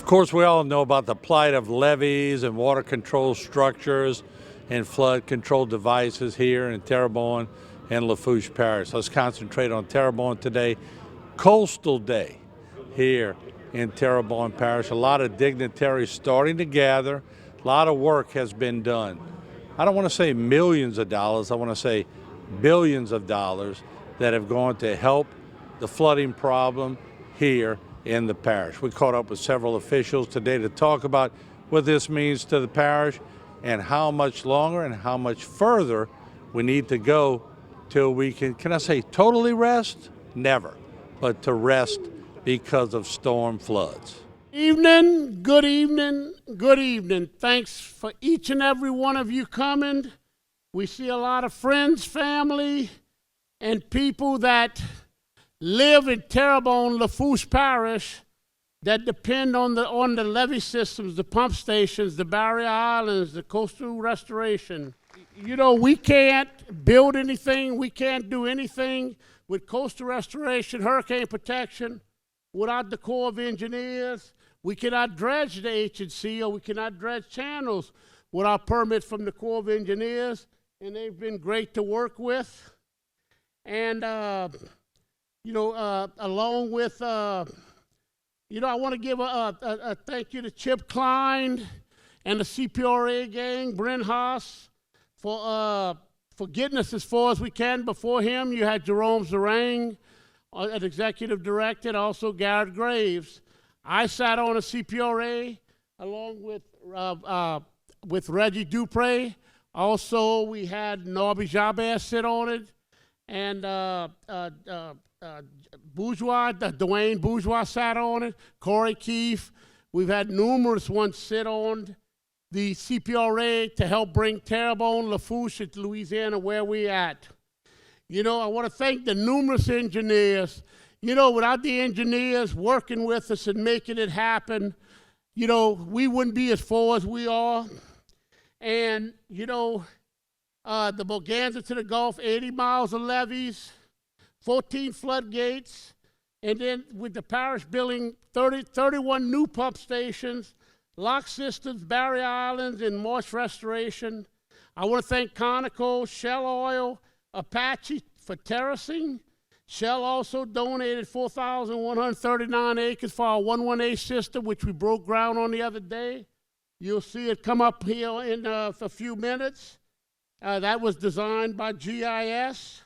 course, we all know about the plight of levees and water control structures and flood control devices here in Terrebonne and Lafourche Parish. Let's concentrate on Terrebonne today. Coastal Day here in Terrebonne Parish. A lot of dignitaries starting to gather. A lot of work has been done. I don't want to say millions of dollars. I want to say billions of dollars that have gone to help the flooding problem here in the parish. We caught up with several officials today to talk about what this means to the parish and how much longer and how much further we need to go till we can I say totally rest? Never, but to rest because of storm floods. Evening, good evening, good evening. Thanks for each and every one of you coming. We see a lot of friends, family, and people that live in Terrebonne, Lafourche Parish that depend on the levee systems, the pump stations, the barrier islands, the coastal restoration. You know, we can't build anything, we can't do anything with coastal restoration, hurricane protection, without the Corps of Engineers. We cannot dredge the H&C or we cannot dredge channels without permit from the Corps of Engineers, and they've been great to work with. And along with, I want to give a thank you to Chip Klein and the CPRA gang, Brent Haas, for getting us as far as we can. Before him, you had Jerome Zarang, an executive director, and also Garrett Graves. I sat on a CPRA along with Reggie Dupre. Also, we had Norby Jabez sit on it, and Dwayne Bourgeois sat on it, Corey Keefe. We've had numerous ones sit on the CPRA to help bring Terrebonne, Lafourche, to Louisiana where we at. You know, I want to thank the numerous engineers. You know, without the engineers working with us and making it happen, you know, we wouldn't be as far as we are. And, you know, the Morganza to the Gulf, 80 miles of levees, 14 floodgates, and then with the parish building 31 new pump stations, lock systems, barrier islands, and marsh restoration. I want to thank Conoco, Shell Oil, Apache for terracing. Shell also donated 4,139 acres for our 118 system, which we broke ground on the other day. You'll see it come up here in a few minutes. That was designed by GIS.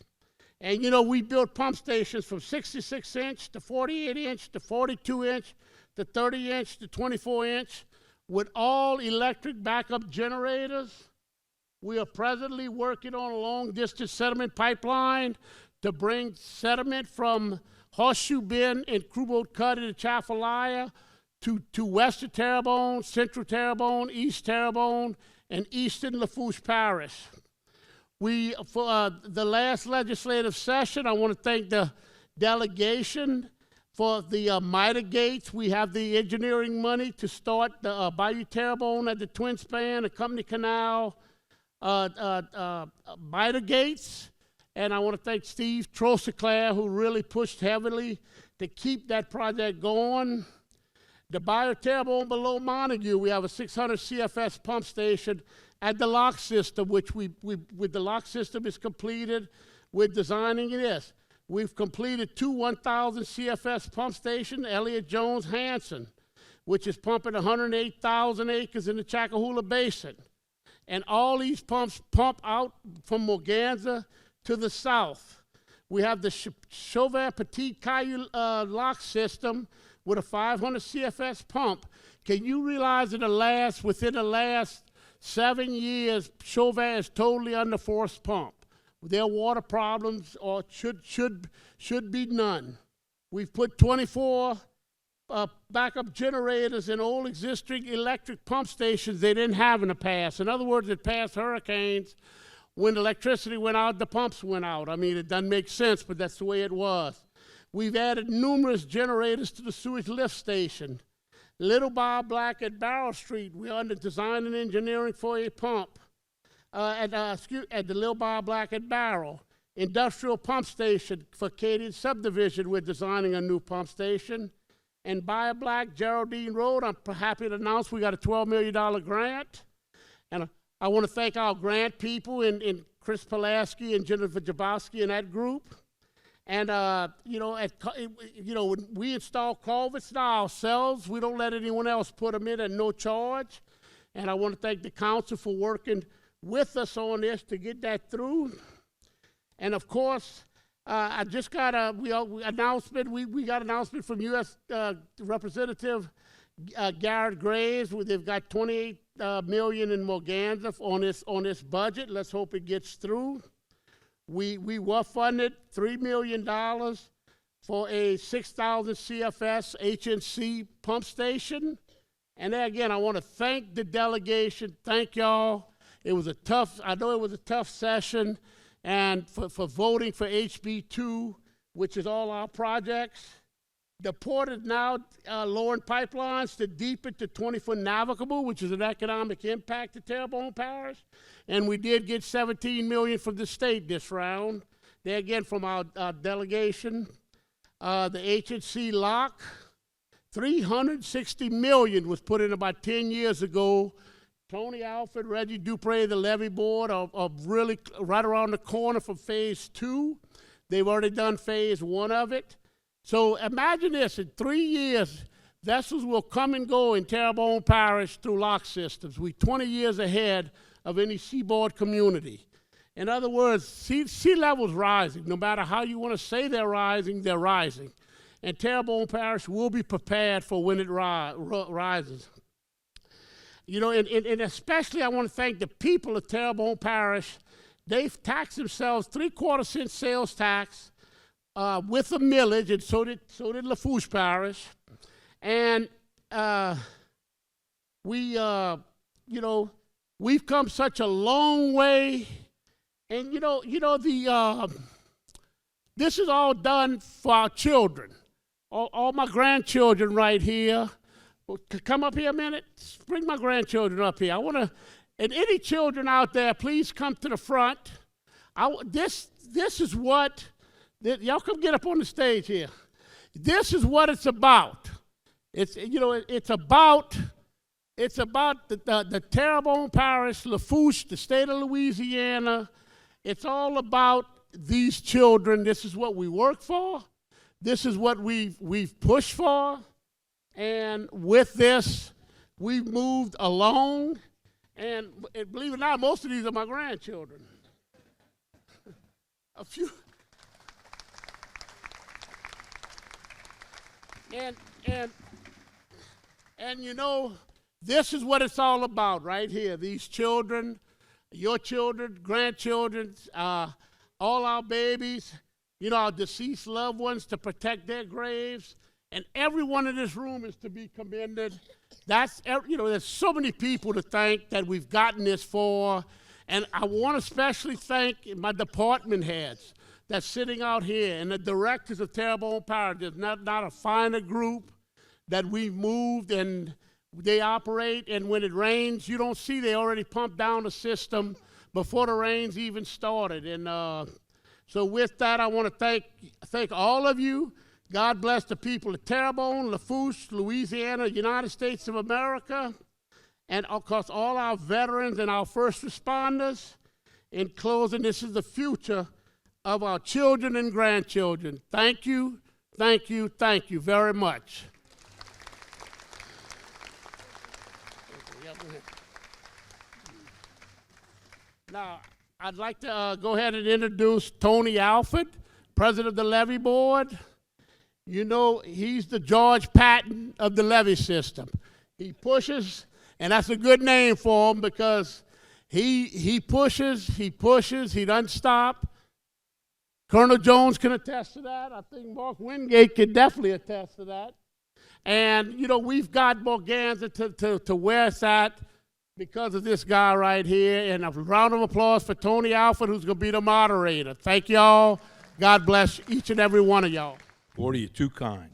And, you know, we built pump stations from 66-inch to 48-inch to 42-inch to 30-inch to 24-inch with all electric backup generators. We are presently working on a long-distance sediment pipeline to bring sediment from Horseshoe Bend and Crewboat Cut into Chafalaya to western Terrebonne, central Terrebonne, east Terrebonne, and eastern Lafourche Parish. For the last legislative session, I want to thank the delegation for the miter gates. We have the engineering money to start the Bayou Terrebonne at the Twin Span, the Company Canal, miter gates. And I want to thank Steve Trossiclair, who really pushed heavily to keep that project going. The Bayou Terrebonne below Montague, we have a 600 CFS pump station at the lock system, which with the lock system is completed. We're designing this. We've completed two 1,000 CFS pump stations, Elliott Jones Hanson, which is pumping 108,000 acres in the Chacahula Basin. And all these pumps pump out from Morganza to the south. We have the Chauvin Petit Caillou lock system with a 500 CFS pump. Can you realize that within the last 7 years, Chauvin is totally under forced pump? Their water problems should be none. We've put 24 backup generators in old existing electric pump stations they didn't have in the past. In other words, in past hurricanes, when electricity went out, the pumps went out. I mean, it doesn't make sense, but that's the way it was. We've added numerous generators to the sewage lift station. Little Bob Black at Barrow Street, we're under design and engineering for a pump at the Little Bob Black at Barrow. Industrial pump station for Cadian subdivision, we're designing a new pump station. And Buy Black Geraldine Road, I'm happy to announce we got a $12 million grant. And I want to thank our grant people in Chris Pulaski and Jennifer Jabowski and that group. And, when we install culverts now ourselves, we don't let anyone else put them in at no charge. And I want to thank the council for working with us on this to get that through. And of course, I just got announcement. We got an announcement from U.S. Representative Garrett Graves. They've got $28 million in Morganza on this budget. Let's hope it gets through. We were funded $3 million for a 6,000 CFS HNC pump station. And then again, I want to thank the delegation. Thank y'all. I know it was a tough session, and for voting for HB 2, which is all our projects. The port is now lowering pipelines to deepen to 20-foot navigable, which is an economic impact to Terrebonne Parish. And we did get $17 million from the state this round. There again from our delegation. The HNC lock, $360 million was put in about 10 years ago. Tony Alford, Reggie Dupre, the levee board are really right around the corner from phase 2. They've already done phase 1 of it. So imagine this, in 3 years, vessels will come and go in Terrebonne Parish through lock systems. We're 20 years ahead of any seaboard community. In other words, sea level's rising. No matter how you want to say they're rising, they're rising. And Terrebonne Parish will be prepared for when it rises. And especially I want to thank the people of Terrebonne Parish. They've taxed themselves 3/4 cent sales tax with a millage, and so did Lafourche Parish. And we've come such a long way. And this is all done for our children. All my grandchildren right here. Come up here a minute. Bring my grandchildren up here. I want to, and any children out there, please come to the front. This is what, y'all come get up on the stage here. This is what it's about. It's about the Terrebonne Parish, Lafourche, the state of Louisiana. It's all about these children. This is what we work for. This is what we've pushed for. And with this, we've moved along. And believe it or not, most of these are my grandchildren. A few. And this is what it's all about right here. These children, your children, grandchildren, all our babies, our deceased loved ones, to protect their graves. And everyone in this room is to be commended. There's so many people to thank that we've gotten this for. And I want to especially thank my department heads that's sitting out here and the directors of Terrebonne Parish. There's not a finer group that we've moved, and they operate. And when it rains, you don't see they already pumped down the system before the rains even started. And so with that, I want to thank all of you. God bless the people of Terrebonne, Lafourche, Louisiana, United States of America, and of course all our veterans and our first responders. In closing, this is the future of our children and grandchildren. Thank you, thank you, thank you very much. Now, I'd like to go ahead and introduce Tony Alford, president of the levee board. He's the George Patton of the levee system. He pushes, and that's a good name for him because he pushes, he doesn't stop. Colonel Jones can attest to that. I think Mark Wingate can definitely attest to that. And, we've got Morganza to where it's at because of this guy right here. And a round of applause for Tony Alford, who's going to be the moderator. Thank y'all. God bless each and every one of y'all. Gordy, you're too kind.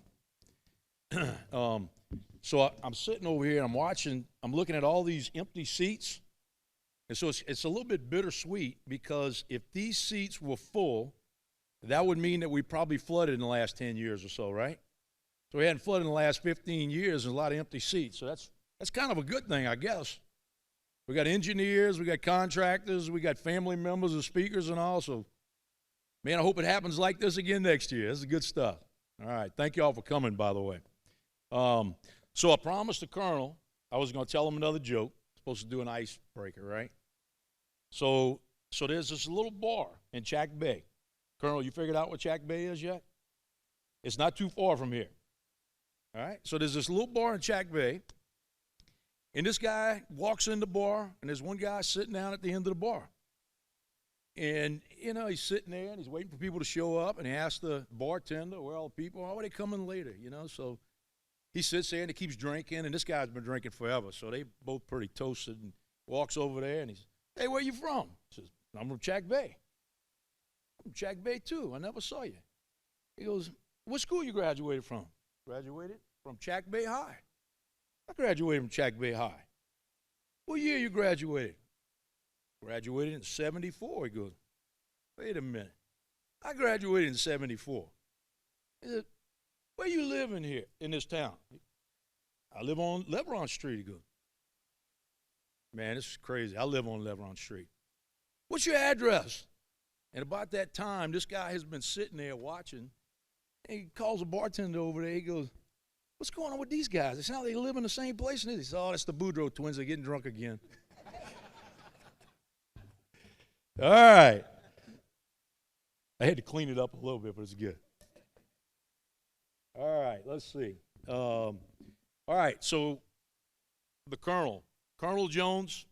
So I'm sitting over here and I'm looking at all these empty seats. And so it's a little bit bittersweet because if these seats were full, that would mean that we probably flooded in the last 10 years or so, right? So we hadn't flooded in the last 15 years and a lot of empty seats. So that's kind of a good thing, I guess. We got engineers, we got contractors, we got family members and speakers and all. So, man, I hope it happens like this again next year. This is good stuff. All right. Thank you all for coming, by the way. So I promised the colonel I was going to tell him another joke. Supposed to do an icebreaker, right? So there's this little bar in Chack Bay. Colonel, you figured out what Chack Bay is yet? It's not too far from here. All right? So there's this little bar in Chack Bay, and this guy walks in the bar, and there's one guy sitting down at the end of the bar. And, you know, he's sitting there, and he's waiting for people to show up, and he asks the bartender, where are all the people? Oh, are they coming later, you know? So he sits there, and he keeps drinking, and this guy's been drinking forever, so they both pretty toasted, and walks over there, and he's, hey, where you from? He says, I'm from Chack Bay. I'm from Chack Bay, too. I never saw you. He goes, what school you graduated from? Graduated from Chack Bay High. I graduated from Chack Bay High. What year you graduated? Graduated in 74. He goes, wait a minute. I graduated in 74. He said, where you living here in this town? I live on Leveron Street. He goes, man, this is crazy. I live on Leveron Street. What's your address? And about that time, this guy has been sitting there watching, and he calls a bartender over there. He goes, what's going on with these guys? They sound like they live in the same place. And he says, oh, that's the Boudreaux twins. They're getting drunk again. All right. I had to clean it up a little bit, but it's good. All right, let's see. All right, so the Colonel Jones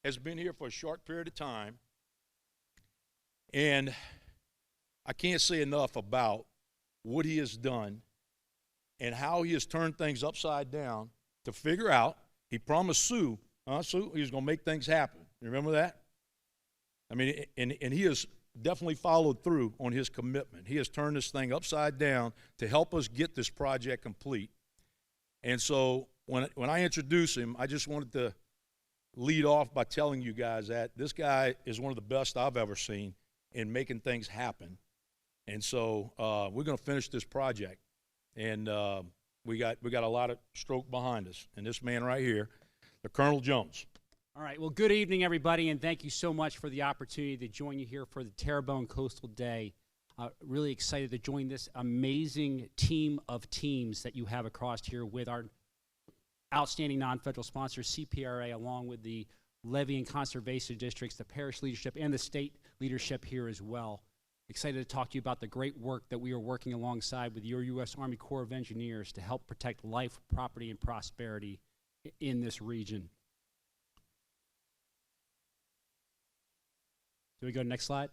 has been here for a short period of time, and I can't say enough about what he has done and how he has turned things upside down to figure out. He promised Sue, Sue, he was going to make things happen. You remember that? I mean, and he has definitely followed through on his commitment. He has turned this thing upside down to help us get this project complete. And so when I introduce him, I just wanted to lead off by telling you guys that this guy is one of the best I've ever seen in making things happen. And so we're going to finish this project. And we got a lot of stroke behind us. And this man right here, the Colonel Jones. All right, well, good evening, everybody, and thank you so much for the opportunity to join you here for the Terrebonne Coastal Day. Really excited to join this amazing team of teams that you have across here with our outstanding non-federal sponsors, CPRA, along with the levee and conservation districts, the parish leadership, and the state leadership here as well. Excited to talk to you about the great work that we are working alongside with your U.S. Army Corps of Engineers to help protect life, property, and prosperity in this region. Do we go to the next slide?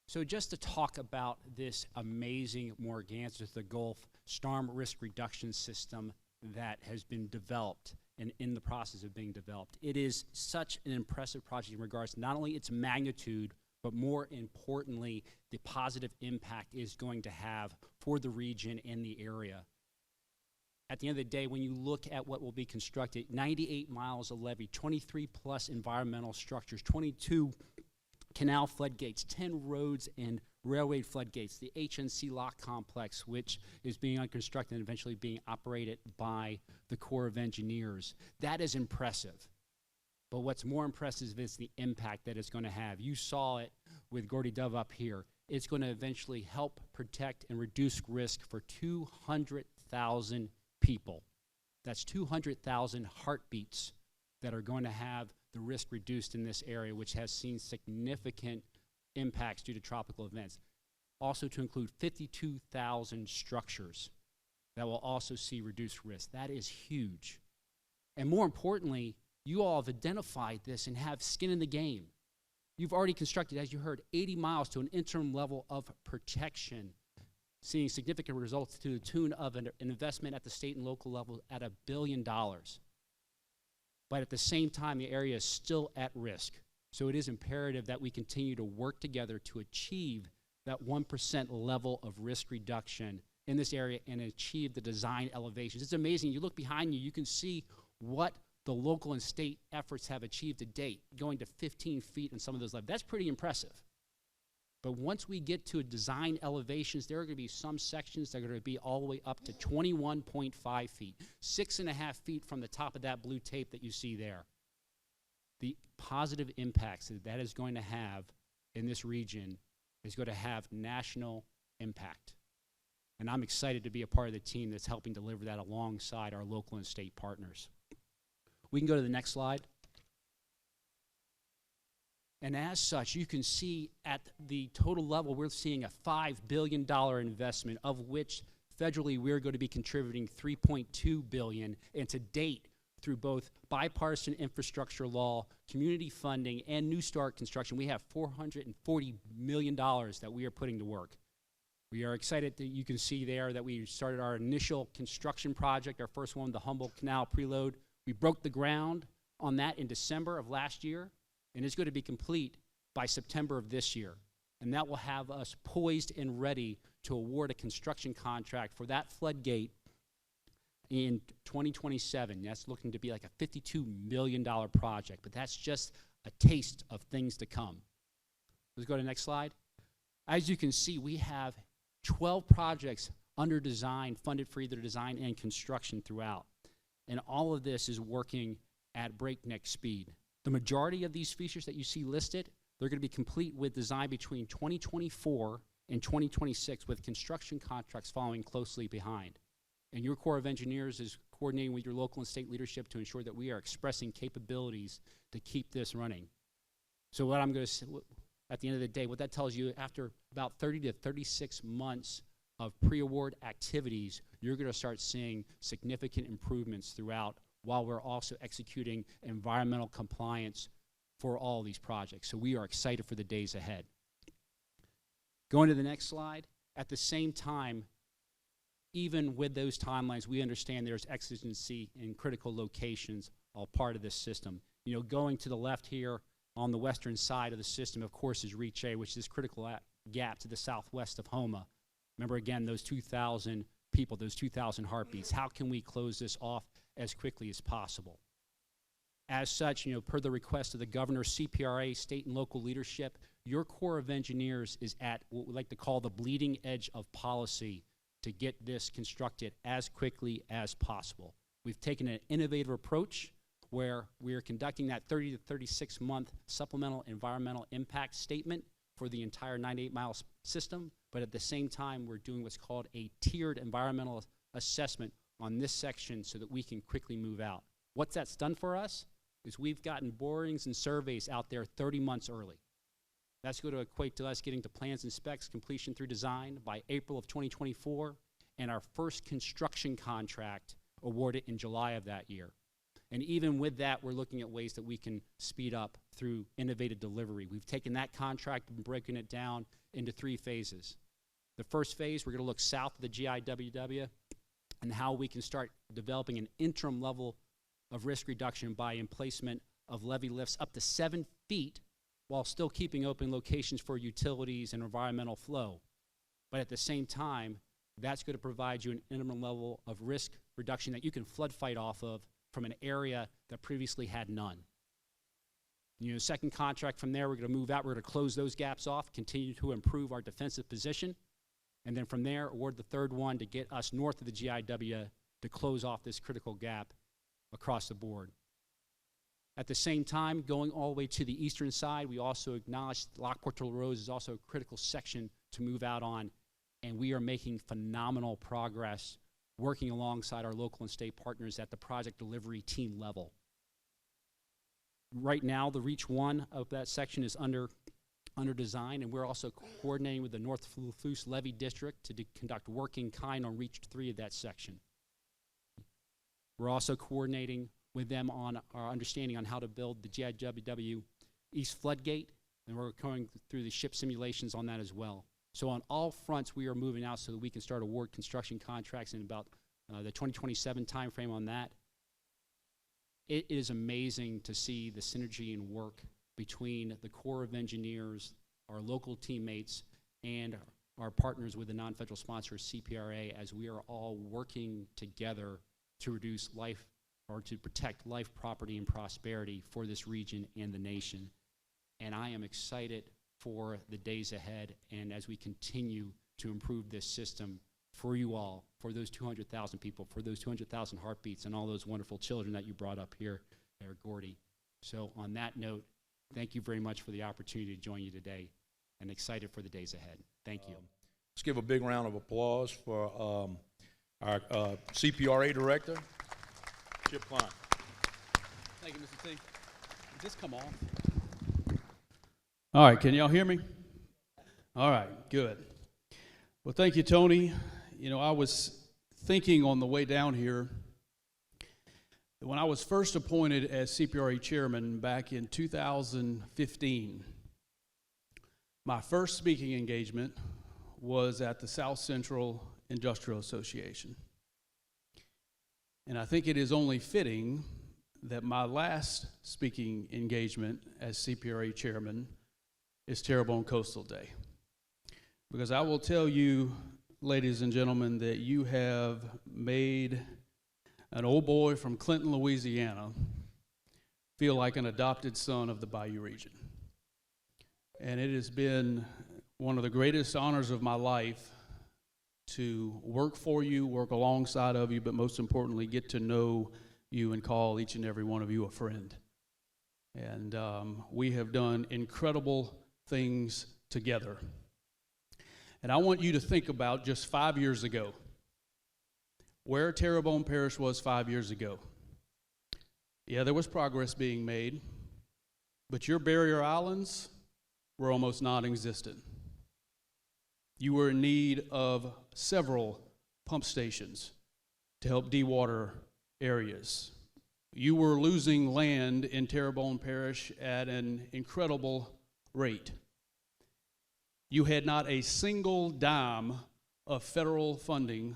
So just to talk about this amazing Morganza the Gulf storm risk reduction system that has been developed and in the process of being developed. It is such an impressive project in regards to not only its magnitude, but more importantly, the positive impact it is going to have for the region and the area. At the end of the day, when you look at what will be constructed, 98 miles of levee, 23 plus environmental structures, 22 canal floodgates, 10 roads and railway floodgates, the HNC lock complex, which is being constructed and eventually being operated by the Corps of Engineers. That is impressive. But what's more impressive is the impact that it's going to have. You saw it with Gordy Dove up here. It's going to eventually help protect and reduce risk for 200,000 people. That's 200,000 heartbeats that are going to have the risk reduced in this area, which has seen significant impacts due to tropical events. Also to include 52,000 structures that will also see reduced risk. That is huge. And more importantly, you all have identified this and have skin in the game. You've already constructed, as you heard, 80 miles to an interim level of protection, seeing significant results to the tune of an investment at the state and local level at $1 billion. But at the same time, the area is still at risk. So it is imperative that we continue to work together to achieve that 1% level of risk reduction in this area and achieve the design elevations. It's amazing. You look behind you, you can see what the local and state efforts have achieved to date, going to 15 feet in some of those levels. That's pretty impressive. But once we get to design elevations, there are going to be some sections that are going to be all the way up to 21.5 feet, 6.5 feet from the top of that blue tape that you see there. The positive impacts that that is going to have in this region is going to have national impact. And I'm excited to be a part of the team that's helping deliver that alongside our local and state partners. We can go to the next slide. And as such, you can see at the total level, we're seeing a $5 billion investment, of which federally we're going to be contributing $3.2 billion, and to date, through both bipartisan infrastructure law, community funding, and New Start construction, we have $440 million that we are putting to work. We are excited that you can see there that we started our initial construction project, our first one, the Humboldt Canal Preload. We broke the ground on that in December of last year, and it's going to be complete by September of this year. And that will have us poised and ready to award a construction contract for that floodgate in 2027. That's looking to be like a $52 million project, but that's just a taste of things to come. Let's go to the next slide. As you can see, we have 12 projects under design, funded for either design and construction throughout. And all of this is working at breakneck speed. The majority of these features that you see listed, they're going to be complete with design between 2024 and 2026, with construction contracts following closely behind. And your Corps of Engineers is coordinating with your local and state leadership to ensure that we are expressing capabilities to keep this running. So what I'm going to say, at the end of the day, what that tells you, after about 30 to 36 months of pre-award activities, you're going to start seeing significant improvements throughout, while we're also executing environmental compliance for all these projects. So we are excited for the days ahead. Going to the next slide. At the same time, even with those timelines, we understand there's exigency in critical locations, all part of this system. You know, going to the left here on the western side of the system, of course, is Reach A, which is this critical gap to the southwest of Houma. Remember, again, those 2,000 people, those 2,000 heartbeats. How can we close this off as quickly as possible? As such, you know, per the request of the governor, CPRA, state and local leadership, your Corps of Engineers is at what we like to call the bleeding edge of policy to get this constructed as quickly as possible. We've taken an innovative approach where we are conducting that 30 to 36 month supplemental environmental impact statement for the entire 98-mile system, but at the same time, we're doing what's called a tiered environmental assessment on this section so that we can quickly move out. What that's done for us is we've gotten borings and surveys out there 30 months early. That's going to equate to us getting to plans and specs completion through design by April of 2024, and our first construction contract awarded in July of that year. And even with that, we're looking at ways that we can speed up through innovative delivery. We've taken that contract and broken it down into 3 phases. The first phase, we're going to look south of the GIWW and how we can start developing an interim level of risk reduction by emplacement of levee lifts up to 7 feet while still keeping open locations for utilities and environmental flow. But at the same time, that's going to provide you an interim level of risk reduction that you can flood fight off of from an area that previously had none. You know, second contract from there, we're going to move out, we're going to close those gaps off, continue to improve our defensive position, and then from there, award the third one to get us north of the GIW to close off this critical gap across the board. At the same time, going all the way to the eastern side, we also acknowledge Lockport to Rose is also a critical section to move out on, and we are making phenomenal progress working alongside our local and state partners at the project delivery team level. Right now, the Reach 1 of that section is under design, and we're also coordinating with the North Lafourche Levee District to conduct work in kind on Reach 3 of that section. We're also coordinating with them on our understanding on how to build the GIWW East Floodgate, and we're going through the ship simulations on that as well. So on all fronts, we are moving out so that we can start award construction contracts in about the 2027 timeframe on that. It is amazing to see the synergy and work between the Corps of Engineers, our local teammates, and our partners with the non-federal sponsor, CPRA, as we are all working together to reduce life or to protect life, property, and prosperity for this region and the nation. And I am excited for the days ahead and as we continue to improve this system for you all, for those 200,000 people, for those 200,000 heartbeats and all those wonderful children that you brought up here at Gordy. So on that note, thank you very much for the opportunity to join you today and excited for the days ahead. Thank you. Let's give a big round of applause for our CPRA director, Chip Klein. Thank you, Mr. T. Did this come off? All right, can y'all hear me? All right, good. Well, thank you, Tony. You know, I was thinking on the way down here that when I was first appointed as CPRA chairman back in 2015, my first speaking engagement was at the South Central Industrial Association. And I think it is only fitting that my last speaking engagement as CPRA chairman is Terrebonne Coastal Day. Because I will tell you, ladies and gentlemen, that you have made an old boy from Clinton, Louisiana, feel like an adopted son of the Bayou region. And it has been one of the greatest honors of my life to work for you, work alongside of you, but most importantly, get to know you and call each and every one of you a friend. And we have done incredible things together. And I want you to think about just 5 years ago, where Terrebonne Parish was 5 years ago. Yeah, there was progress being made, but your barrier islands were almost non-existent. You were in need of several pump stations to help dewater areas. You were losing land in Terrebonne Parish at an incredible rate. You had not a single dime of federal funding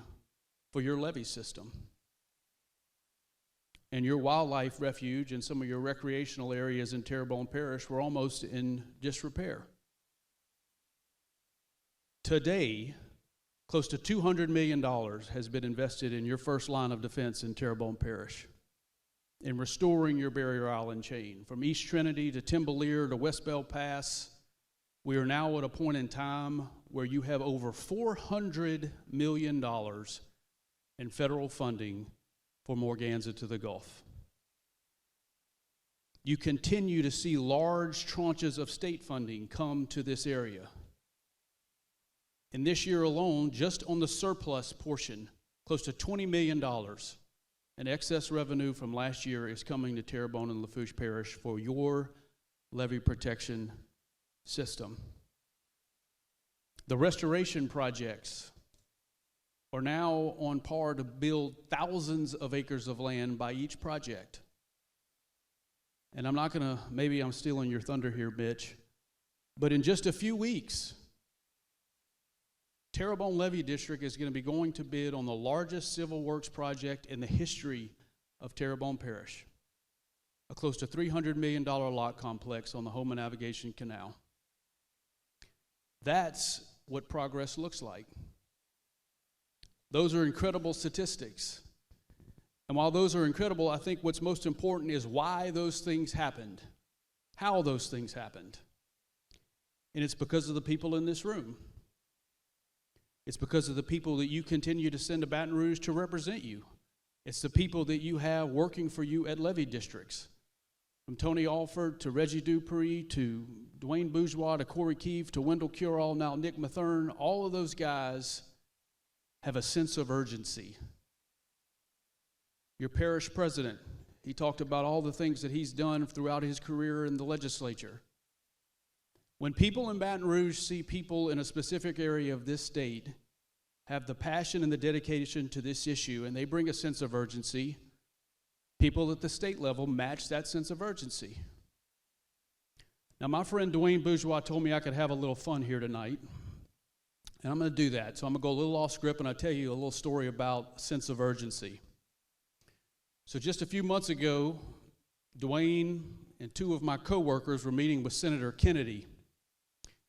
for your levee system. And your wildlife refuge and some of your recreational areas in Terrebonne Parish were almost in disrepair. Today, close to $200 million has been invested in your first line of defense in Terrebonne Parish, in restoring your barrier island chain. From East Trinity to Timbalier to West Bell Pass, we are now at a point in time where you have over $400 million in federal funding for Morganza to the Gulf. You continue to see large tranches of state funding come to this area. And this year alone, just on the surplus portion, close to $20 million in excess revenue from last year is coming to Terrebonne and Lafourche Parish for your levee protection system. The restoration projects are now on par to build thousands of acres of land by each project. And I'm not gonna, maybe I'm stealing your thunder here, Mitch, but in just a few weeks, Terrebonne Levee District is going to be going to bid on the largest civil works project in the history of Terrebonne Parish, a close to $300 million lot complex on the Houma Navigation Canal. That's what progress looks like. Those are incredible statistics. And while those are incredible, I think what's most important is why those things happened, how those things happened. And it's because of the people in this room. It's because of the people that you continue to send to Baton Rouge to represent you. It's the people that you have working for you at levee districts. From Tony Alford to Reggie Dupree to Dwayne Bourgeois to Corey Keefe to Wendell Curall, now Nick Mathern, all of those guys have a sense of urgency. Your parish president, he talked about all the things that he's done throughout his career in the legislature. When people in Baton Rouge see people in a specific area of this state have the passion and the dedication to this issue, and they bring a sense of urgency, people at the state level match that sense of urgency. Now, my friend Dwayne Bourgeois told me I could have a little fun here tonight, and I'm going to do that. So I'm going to go a little off script, and I'll tell you a little story about sense of urgency. So just a few months ago, Dwayne and two of my coworkers were meeting with Senator Kennedy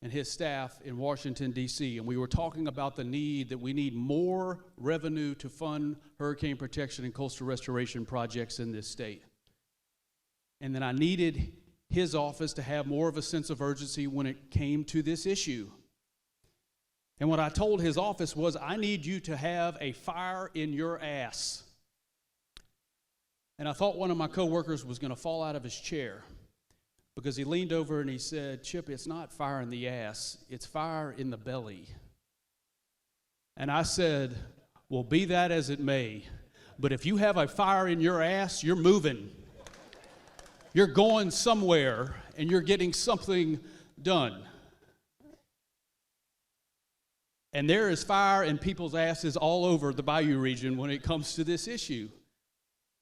and his staff in Washington, D.C., and we were talking about the need that we need more revenue to fund hurricane protection and coastal restoration projects in this state. And then I needed his office to have more of a sense of urgency when it came to this issue. And what I told his office was, I need you to have a fire in your ass. And I thought one of my coworkers was going to fall out of his chair, because he leaned over and he said, Chip, it's not fire in the ass, it's fire in the belly. And I said, well, be that as it may, but if you have a fire in your ass, you're moving. You're going somewhere, and you're getting something done. And there is fire in people's asses all over the Bayou region when it comes to this issue.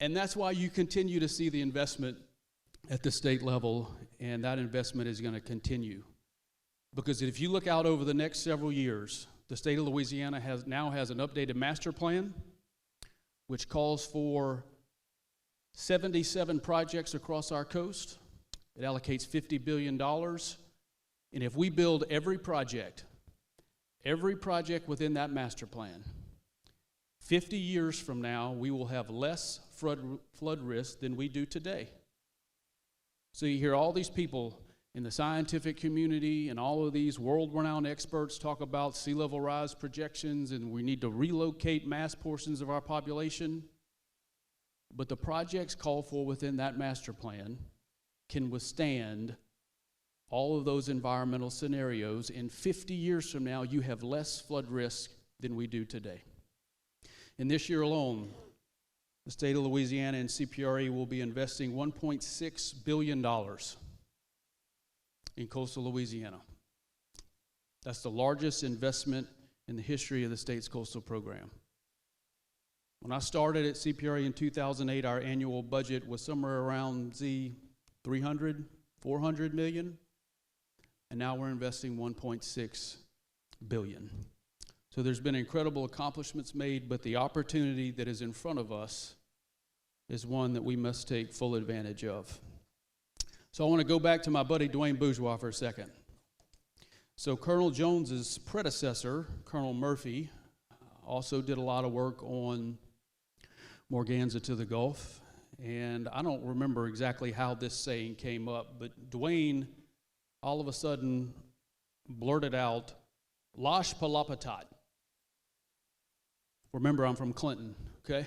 And that's why you continue to see the investment at the state level, and that investment is going to continue. Because if you look out over the next several years, the state of Louisiana now has an updated master plan, which calls for 77 projects across our coast. It allocates $50 billion. And if we build every project within that master plan, 50 years from now, we will have less flood risk than we do today. So you hear all these people in the scientific community and all of these world-renowned experts talk about sea level rise projections, and we need to relocate mass portions of our population. But the projects called for within that master plan can withstand all of those environmental scenarios. In 50 years from now, you have less flood risk than we do today. In this year alone, the state of Louisiana and CPRE will be investing $1.6 billion in coastal Louisiana. That's the largest investment in the history of the state's coastal program. When I started at CPRE in 2008, our annual budget was somewhere around $300, $400 million, and now we're investing $1.6 billion. So there's been incredible accomplishments made, but the opportunity that is in front of us is one that we must take full advantage of. So I want to go back to my buddy Dwayne Bourgeois for a second. So Colonel Jones's predecessor, Colonel Murphy, also did a lot of work on Morganza to the Gulf. And I don't remember exactly how this saying came up, but Dwayne all of a sudden blurted out, Lash Palapatat. Remember, I'm from Clinton, okay?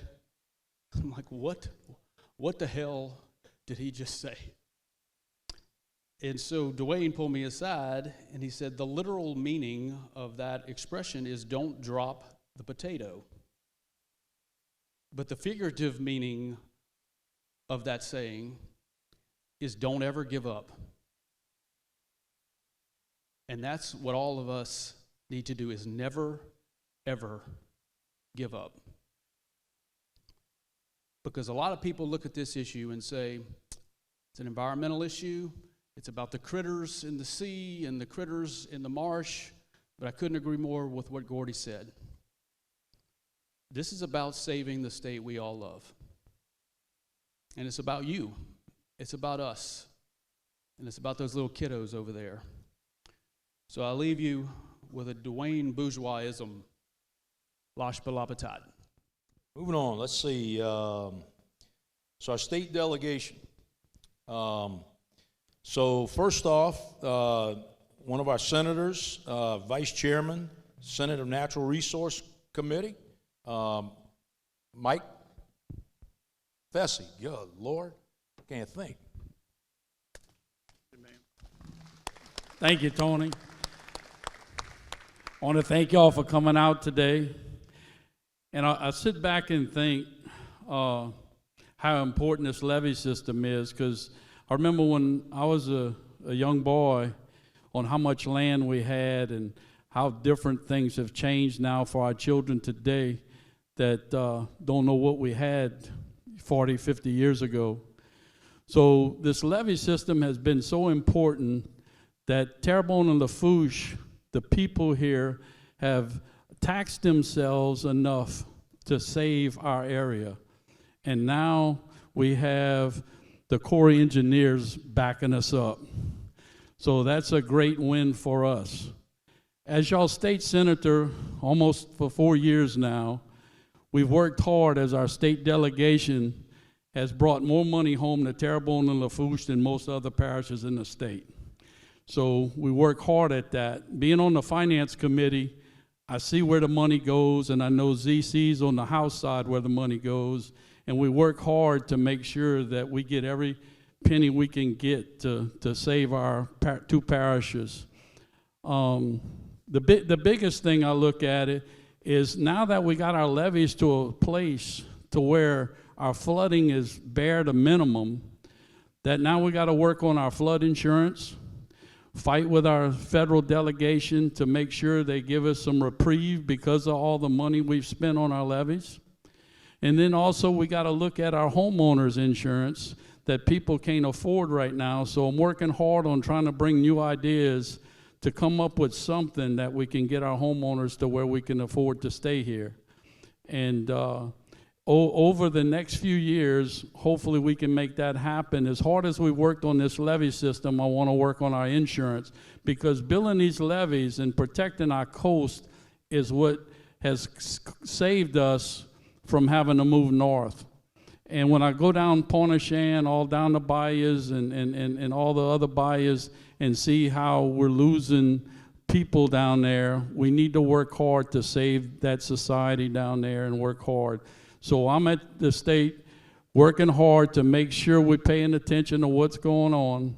I'm like, what the hell did he just say? And so Dwayne pulled me aside, and he said, the literal meaning of that expression is don't drop the potato. But the figurative meaning of that saying is don't ever give up. And that's what all of us need to do, is never, ever give up. Because a lot of people look at this issue and say, it's an environmental issue, it's about the critters in the sea and the critters in the marsh, but I couldn't agree more with what Gordy said. This is about saving the state we all love. And it's about you. It's about us. And it's about those little kiddos over there. So I leave you with a Dwayne Bourgeoisism, Lash Palapatat. Moving on, let's see. So our state delegation. So first off, one of our senators, vice chairman, Senate of Natural Resource Committee, Mike Fessy. Good Lord, can't think. Thank you, Tony. I want to thank y'all for coming out today. And I sit back and think how important this levee system is, because I remember when I was a young boy on how much land we had and how different things have changed now for our children today that don't know what we had 40, 50 years ago. So this levee system has been so important that Terrebonne and Lafourche, the people here, have taxed themselves enough to save our area. And now we have the Corps engineers backing us up. So that's a great win for us. As y'all state senator, almost for 4 years now, we've worked hard as our state delegation, has brought more money home to Terrebonne and Lafourche than most other parishes in the state. So we work hard at that. Being on the finance committee, I see where the money goes, and I know ZC's on the House side where the money goes, and we work hard to make sure that we get every penny we can get to save our two parishes. The biggest thing I look at it is now that we got our levees to a place to where our flooding is bare to minimum, that now we got to work on our flood insurance, fight with our federal delegation to make sure they give us some reprieve because of all the money we've spent on our levees. And then also we got to look at our homeowners insurance that people can't afford right now. So I'm working hard on trying to bring new ideas to come up with something that we can get our homeowners to where we can afford to stay here. And over the next few years, hopefully we can make that happen. As hard as we worked on this levee system, I want to work on our insurance, because building these levees and protecting our coast is what has saved us from having to move north. And when I go down Pointe-aux-Chenes, all down the bayous and all the other bayous, and see how we're losing people down there, we need to work hard to save that society down there and work hard. So I'm at the state working hard to make sure we're paying attention to what's going on.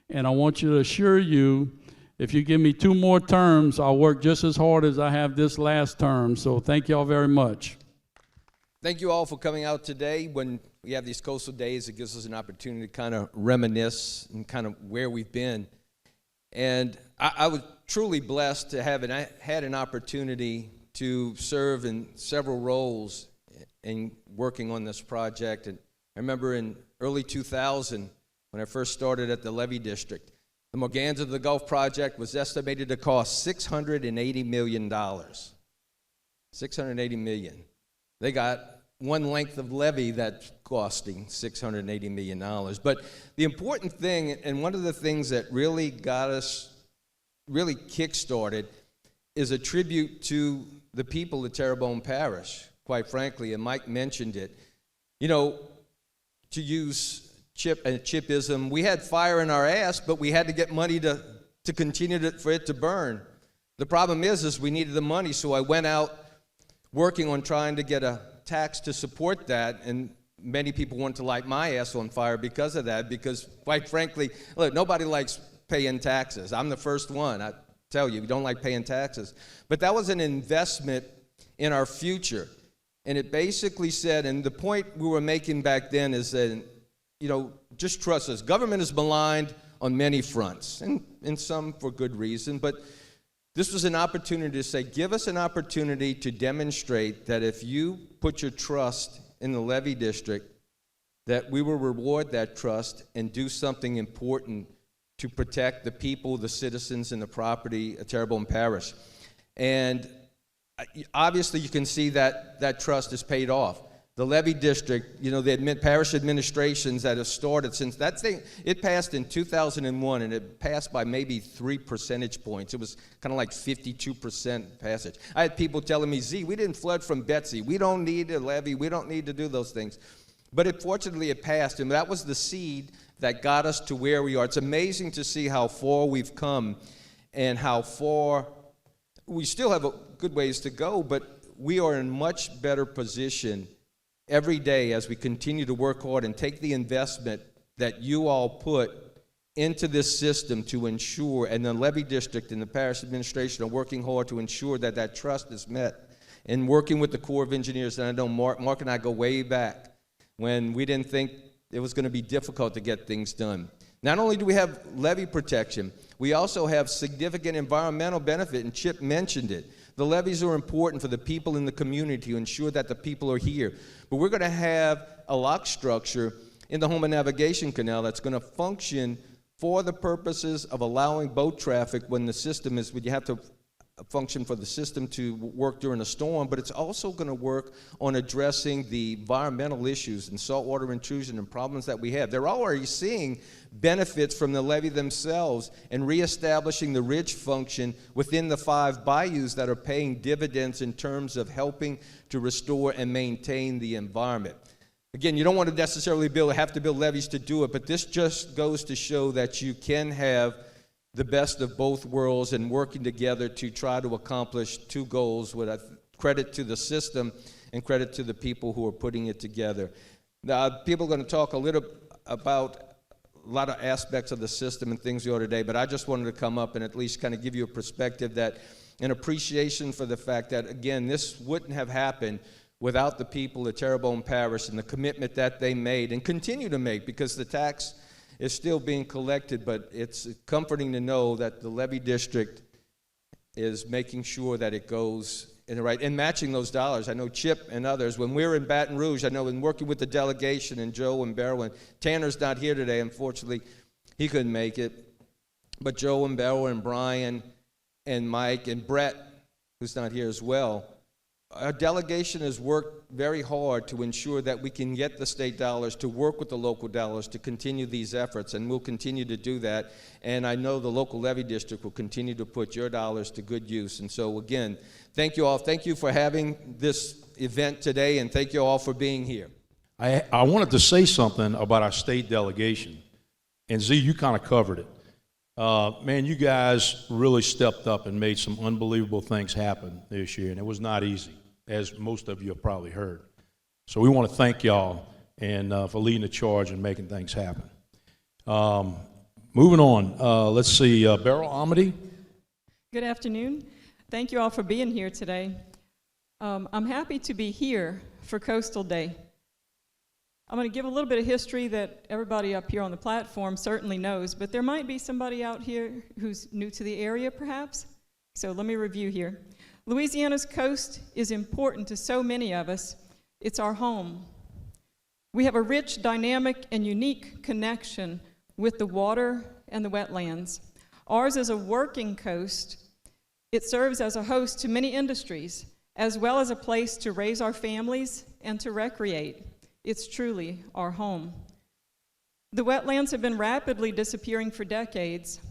And I want you to assure you, if you give me 2 more terms, I'll work just as hard as I have this last term. So thank you all very much. Thank you all for coming out today. When we have these coastal days, it gives us an opportunity to kind of reminisce and kind of where we've been. And I was truly blessed to have had an opportunity to serve in several roles in working on this project. And I remember in early 2000, when I first started at the Levee District, the Morgans of the Gulf project was estimated to cost $680 million. $680 million. They got one length of levee that's costing $680 million. But the important thing, and one of the things that really got us really kick-started, is a tribute to the people of Terrebonne Parish, quite frankly, and Mike mentioned it. You know, to use chipism, we had fire in our ass, but we had to get money to continue for it to burn. The problem is we needed the money, so I went out working on trying to get a tax to support that, and many people want to light my ass on fire because of that, because quite frankly, look, nobody likes paying taxes. I'm the first one. I tell you, we don't like paying taxes. But that was an investment in our future. And it basically said, and the point we were making back then is that, you know, just trust us. Government is maligned on many fronts, and some for good reason, but this was an opportunity to say, give us an opportunity to demonstrate that if you put your trust in the Levee District, that we will reward that trust and do something important to protect the people, the citizens, and the property of Terrebonne Parish. And obviously you can see that that trust is paid off. The Levee District, you know, the parish administrations that have started since that thing, it passed in 2001, and it passed by maybe 3 percentage points. It was kind of like 52% passage. I had people telling me, Z, we didn't flood from Betsy. We don't need a levee. We don't need to do those things. But fortunately, it passed, and that was the seed that got us to where we are. It's amazing to see how far we've come and how far we still have a good ways to go, but we are in much better position every day as we continue to work hard and take the investment that you all put into this system to ensure, and the Levee District and the parish administration are working hard to ensure that that trust is met. And working with the Corps of Engineers, and I know Mark and I go way back when we didn't think it was going to be difficult to get things done. Not only do we have levee protection, we also have significant environmental benefit, and Chip mentioned it. The levees are important for the people in the community to ensure that the people are here. But we're going to have a lock structure in the Houma Navigation Canal that's going to function for the purposes of allowing boat traffic when the system is, when you have to function for the system to work during a storm, but it's also going to work on addressing the environmental issues and saltwater intrusion and problems that we have. They're already seeing benefits from the levee themselves and reestablishing the ridge function within the 5 bayous that are paying dividends in terms of helping to restore and maintain the environment. Again, you don't want to necessarily have to build levees to do it, but this just goes to show that you can have the best of both worlds and working together to try to accomplish two goals with credit to the system and credit to the people who are putting it together. Now, people are going to talk a little about a lot of aspects of the system and things we are today, but I just wanted to come up and at least kind of give you a perspective that an appreciation for the fact that, again, this wouldn't have happened without the people of Terrebonne Parish and the commitment that they made and continue to make, because the tax is still being collected, but it's comforting to know that the levy district is making sure that it goes in the right, and matching those dollars. I know Chip and others, when we were in Baton Rouge, I know in working with the delegation and Joe and Beryl, and Tanner's not here today, unfortunately, he couldn't make it, but Joe and Beryl and Brian and Mike and Brett, who's not here as well, our delegation has worked very hard to ensure that we can get the state dollars to work with the local dollars to continue these efforts, and we'll continue to do that. And I know the local levy district will continue to put your dollars to good use. And so, again, thank you all. Thank you for having this event today, and thank you all for being here. I wanted to say something about our state delegation, and Z, you kind of covered it. Man, you guys really stepped up and made some unbelievable things happen this year, and it was not easy, as most of you have probably heard. So we want to thank y'all and for leading the charge and making things happen. Moving on, let's see, Beryl Amity. Good afternoon. Thank you all for being here today. I'm happy to be here for Coastal Day. I'm going to give a little bit of history that everybody up here on the platform certainly knows, but there might be somebody out here who's new to the area, perhaps. So let me review here. Louisiana's coast is important to so many of us. It's our home. We have a rich, dynamic, and unique connection with the water and the wetlands. Ours is a working coast. It serves as a host to many industries, as well as a place to raise our families and to recreate. It's truly our home. The wetlands have been rapidly disappearing for decades,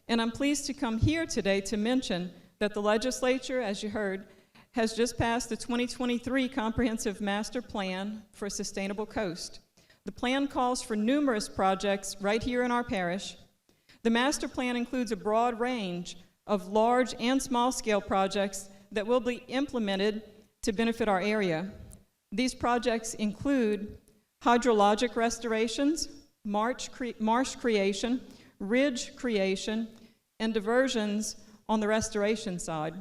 and I'm pleased to come here today to mention that the legislature, as you heard, has just passed the 2023 Comprehensive Master Plan for a Sustainable Coast. The plan calls for numerous projects right here in our parish. The master plan includes a broad range of large and small-scale projects that will be implemented to benefit our area. These projects include hydrologic restorations, marsh creation, ridge creation, and diversions on the restoration side.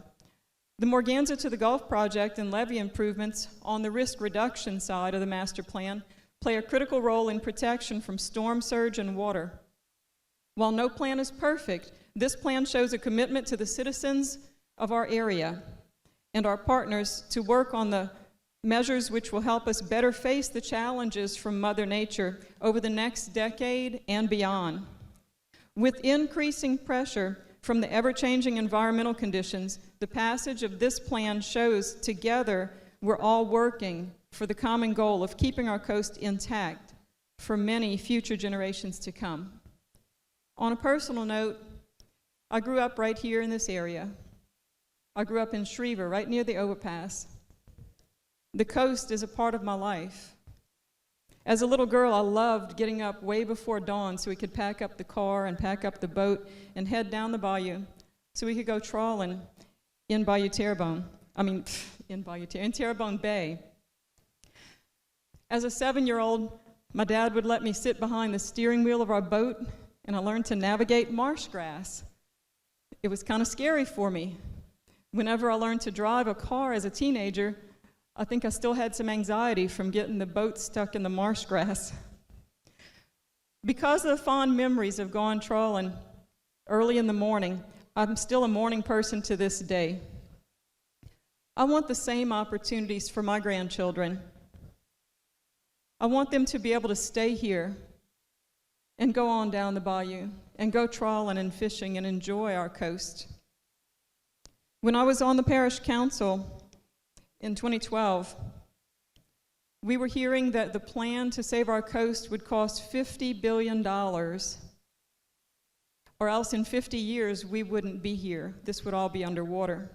The Morganza to the Gulf project and levee improvements on the risk reduction side of the master plan play a critical role in protection from storm surge and water. While no plan is perfect, this plan shows a commitment to the citizens of our area and our partners to work on the measures which will help us better face the challenges from Mother Nature over the next decade and beyond. With increasing pressure from the ever-changing environmental conditions, the passage of this plan shows together we're all working for the common goal of keeping our coast intact for many future generations to come. On a personal note, I grew up right here in this area. I grew up in Schriever, right near the overpass. The coast is a part of my life. As a little girl, I loved getting up way before dawn so we could pack up the car and pack up the boat and head down the bayou so we could go trawling in Terrebonne Bay. As a 7-year-old, my dad would let me sit behind the steering wheel of our boat, and I learned to navigate marsh grass. It was kind of scary for me. Whenever I learned to drive a car as a teenager, I think I still had some anxiety from getting the boat stuck in the marsh grass. Because of the fond memories of going trawling early in the morning, I'm still a morning person to this day. I want the same opportunities for my grandchildren. I want them to be able to stay here and go on down the bayou and go trawling and fishing and enjoy our coast. When I was on the parish council in 2012, we were hearing that the plan to save our coast would cost $50 billion, or else in 50 years we wouldn't be here. This would all be underwater.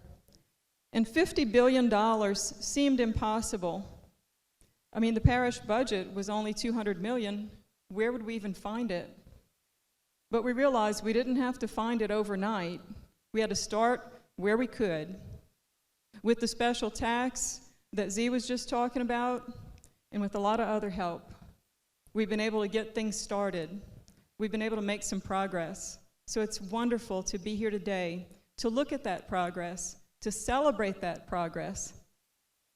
And $50 billion seemed impossible. I mean, the parish budget was only 200 million. Where would we even find it? But we realized we didn't have to find it overnight. We had to start where we could. With the special tax that Z was just talking about, and with a lot of other help, we've been able to get things started. We've been able to make some progress. So it's wonderful to be here today, to look at that progress, to celebrate that progress.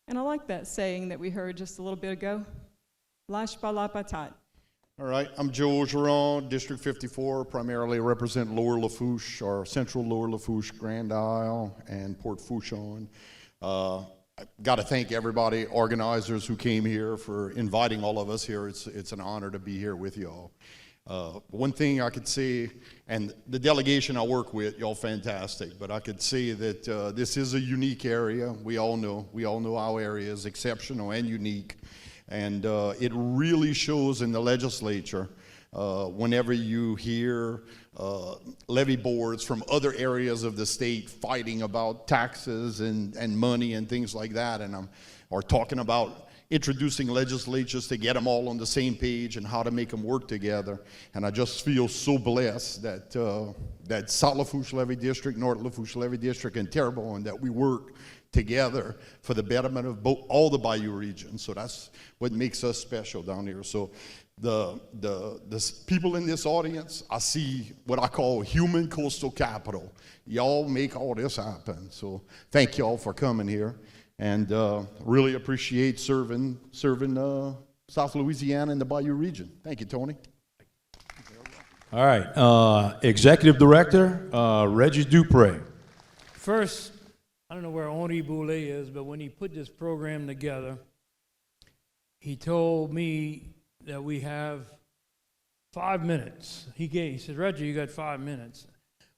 And I like that saying that we heard just a little bit ago, Lâche pas la patate. All right, I'm Joe Geron, District 54, primarily represent Lower Lafourche, or Central Lower Lafourche, Grand Isle, and Port Fourchon. I've got to thank everybody, organizers who came here, for inviting all of us here. It's an honor to be here with y'all. One thing I could say, and the delegation I work with, y'all fantastic, but I could say that this is a unique area. We all know our area is exceptional and unique. And it really shows in the legislature whenever you hear levy boards from other areas of the state fighting about taxes and money and things like that, or talking about introducing legislatures to get them all on the same page and how to make them work together. And I just feel so blessed that South Lafourche Levy District, North Lafourche Levy District, and Terrebonne, that we work together for the betterment of all the Bayou region. So that's what makes us special down here. So the people in this audience, I see what I call human coastal capital. Y'all make all this happen. So thank y'all for coming here, and really appreciate serving South Louisiana and the Bayou region. Thank you, Tony. All right, Executive Director Reggie Dupre. First, I don't know where Henri Boulet is, but when he put this program together, he told me that we have 5 minutes. He said, Reggie, you got 5 minutes.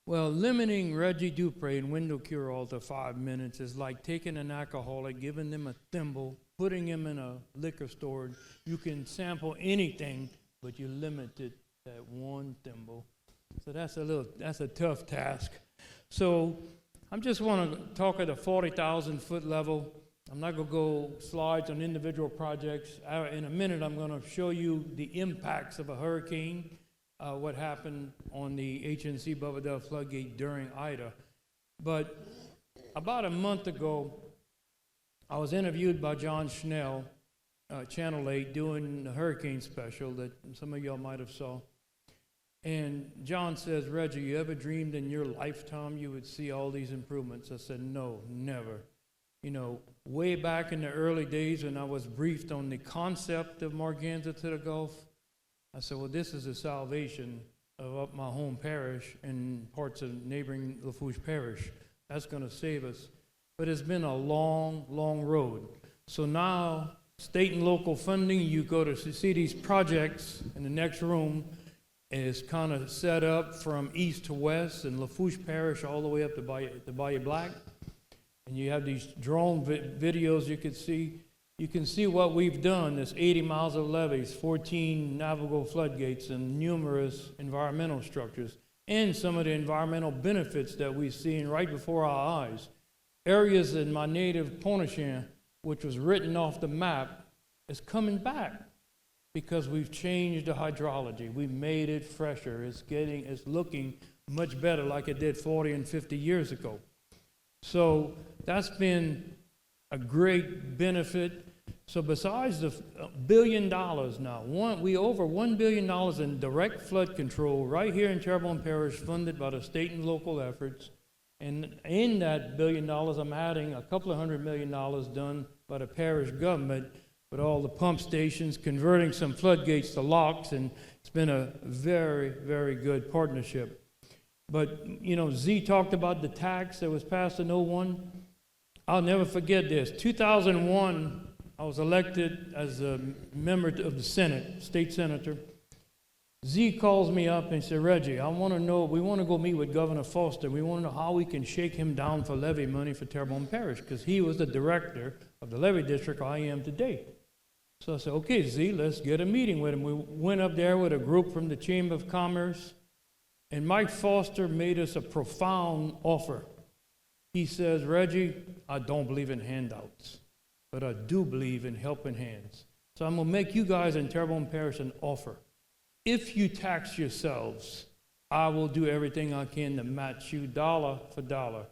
Well, limiting Reggie Dupre and window cure-all to 5 minutes is like taking an alcoholic, giving them a thimble, putting him in a liquor store. You can sample anything, but you limit it to that one thimble. So that's a tough task. So I just want to talk at a 40,000 foot level. I'm not going to go slides on individual projects. In a minute, I'm going to show you the impacts of a hurricane, what happened on the HNC Bovadel floodgate during Ida. But about a month ago, I was interviewed by John Schnell, Channel 8, doing the hurricane special that some of y'all might have saw. And John says, Reggie, you ever dreamed in your lifetime you would see all these improvements? I said, no, never. You know, way back in the early days when I was briefed on the concept of Morganza to the Gulf, I said, well, this is the salvation of up my home parish and parts of neighboring Lafourche Parish. That's going to save us. But it's been a long, long road. So now, state and local funding, you go to see these projects in the next room, is kind of set up from east to west in Lafourche Parish all the way up to Bayou Black. And you have these drone videos you can see. You can see what we've done. There's 80 miles of levees, 14 navigable floodgates, and numerous environmental structures, and some of the environmental benefits that we've seen right before our eyes. Areas in my native Pontchartrain, which was written off the map, is coming back, because we've changed the hydrology. We've made it fresher. It's looking much better like it did 40 and 50 years ago. So that's been a great benefit. So besides the $1 billion now, we over $1 billion in direct flood control right here in Terrebonne Parish, funded by the state and local efforts. And in that $1 billion, I'm adding a couple of $100 million done by the parish government, with all the pump stations, converting some floodgates to locks, and it's been a very, very good partnership. But, you know, Z talked about the tax that was passed in 01. I'll never forget this. 2001, I was elected as a member of the Senate, state senator. Z calls me up and said, Reggie, I want to know, we want to go meet with Governor Foster. We want to know how we can shake him down for levy money for Terrebonne Parish, because he was the director of the levy district I am today. So I said, okay, Z, let's get a meeting with him. We went up there with a group from the Chamber of Commerce, and Mike Foster made us a profound offer. He says, Reggie, I don't believe in handouts, but I do believe in helping hands. So I'm going to make you guys in Terrebonne Parish an offer. If you tax yourselves, I will do everything I can to match you dollar for dollar.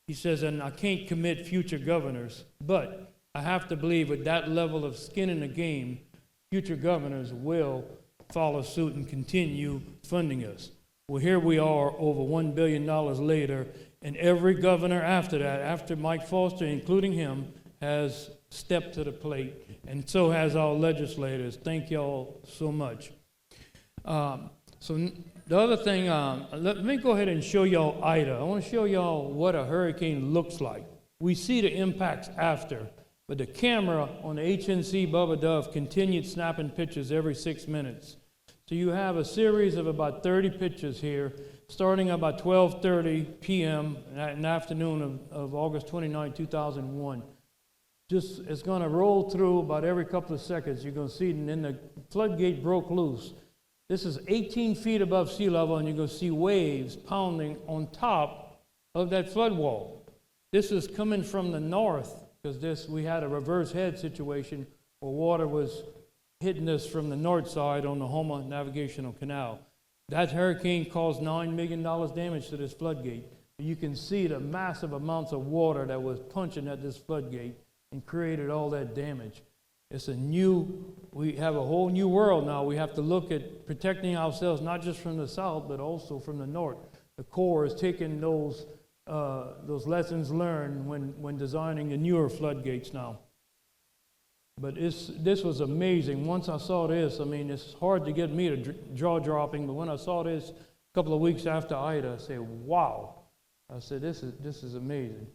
He says, and I can't commit future governors, but I have to believe with that level of skin in the game, future governors will follow suit and continue funding us. Well, here we are over $1 billion later, and every governor after that, after Mike Foster, including him, has stepped to the plate, and so has our legislators. Thank y'all so much. The other thing, let me go ahead and show y'all Ida. I want to show y'all what a hurricane looks like. We see the impacts after, but the camera on the HNC Bubba Dove continued snapping pictures every 6 minutes. So you have a series of about 30 pictures here, starting about 12:30 p.m. in the afternoon of August 29, 2001. Just, it's going to roll through about every couple of seconds. You're going to see it, and then the floodgate broke loose. This is 18 feet above sea level, and you're going to see waves pounding on top of that flood wall. This is coming from the north, because we had a reverse head situation where water was hitting us from the north side on the Houma Navigational Canal. That hurricane caused $9 million damage to this floodgate. You can see the massive amounts of water that was punching at this floodgate and created all that damage. We have a whole new world now. We have to look at protecting ourselves, not just from the south, but also from the north. The Corps is taking those lessons learned when designing the newer floodgates now. But this was amazing. Once I saw this, I mean, it's hard to get me to jaw-dropping, but when I saw this a couple of weeks after Ida, I said, wow. I said, this is amazing.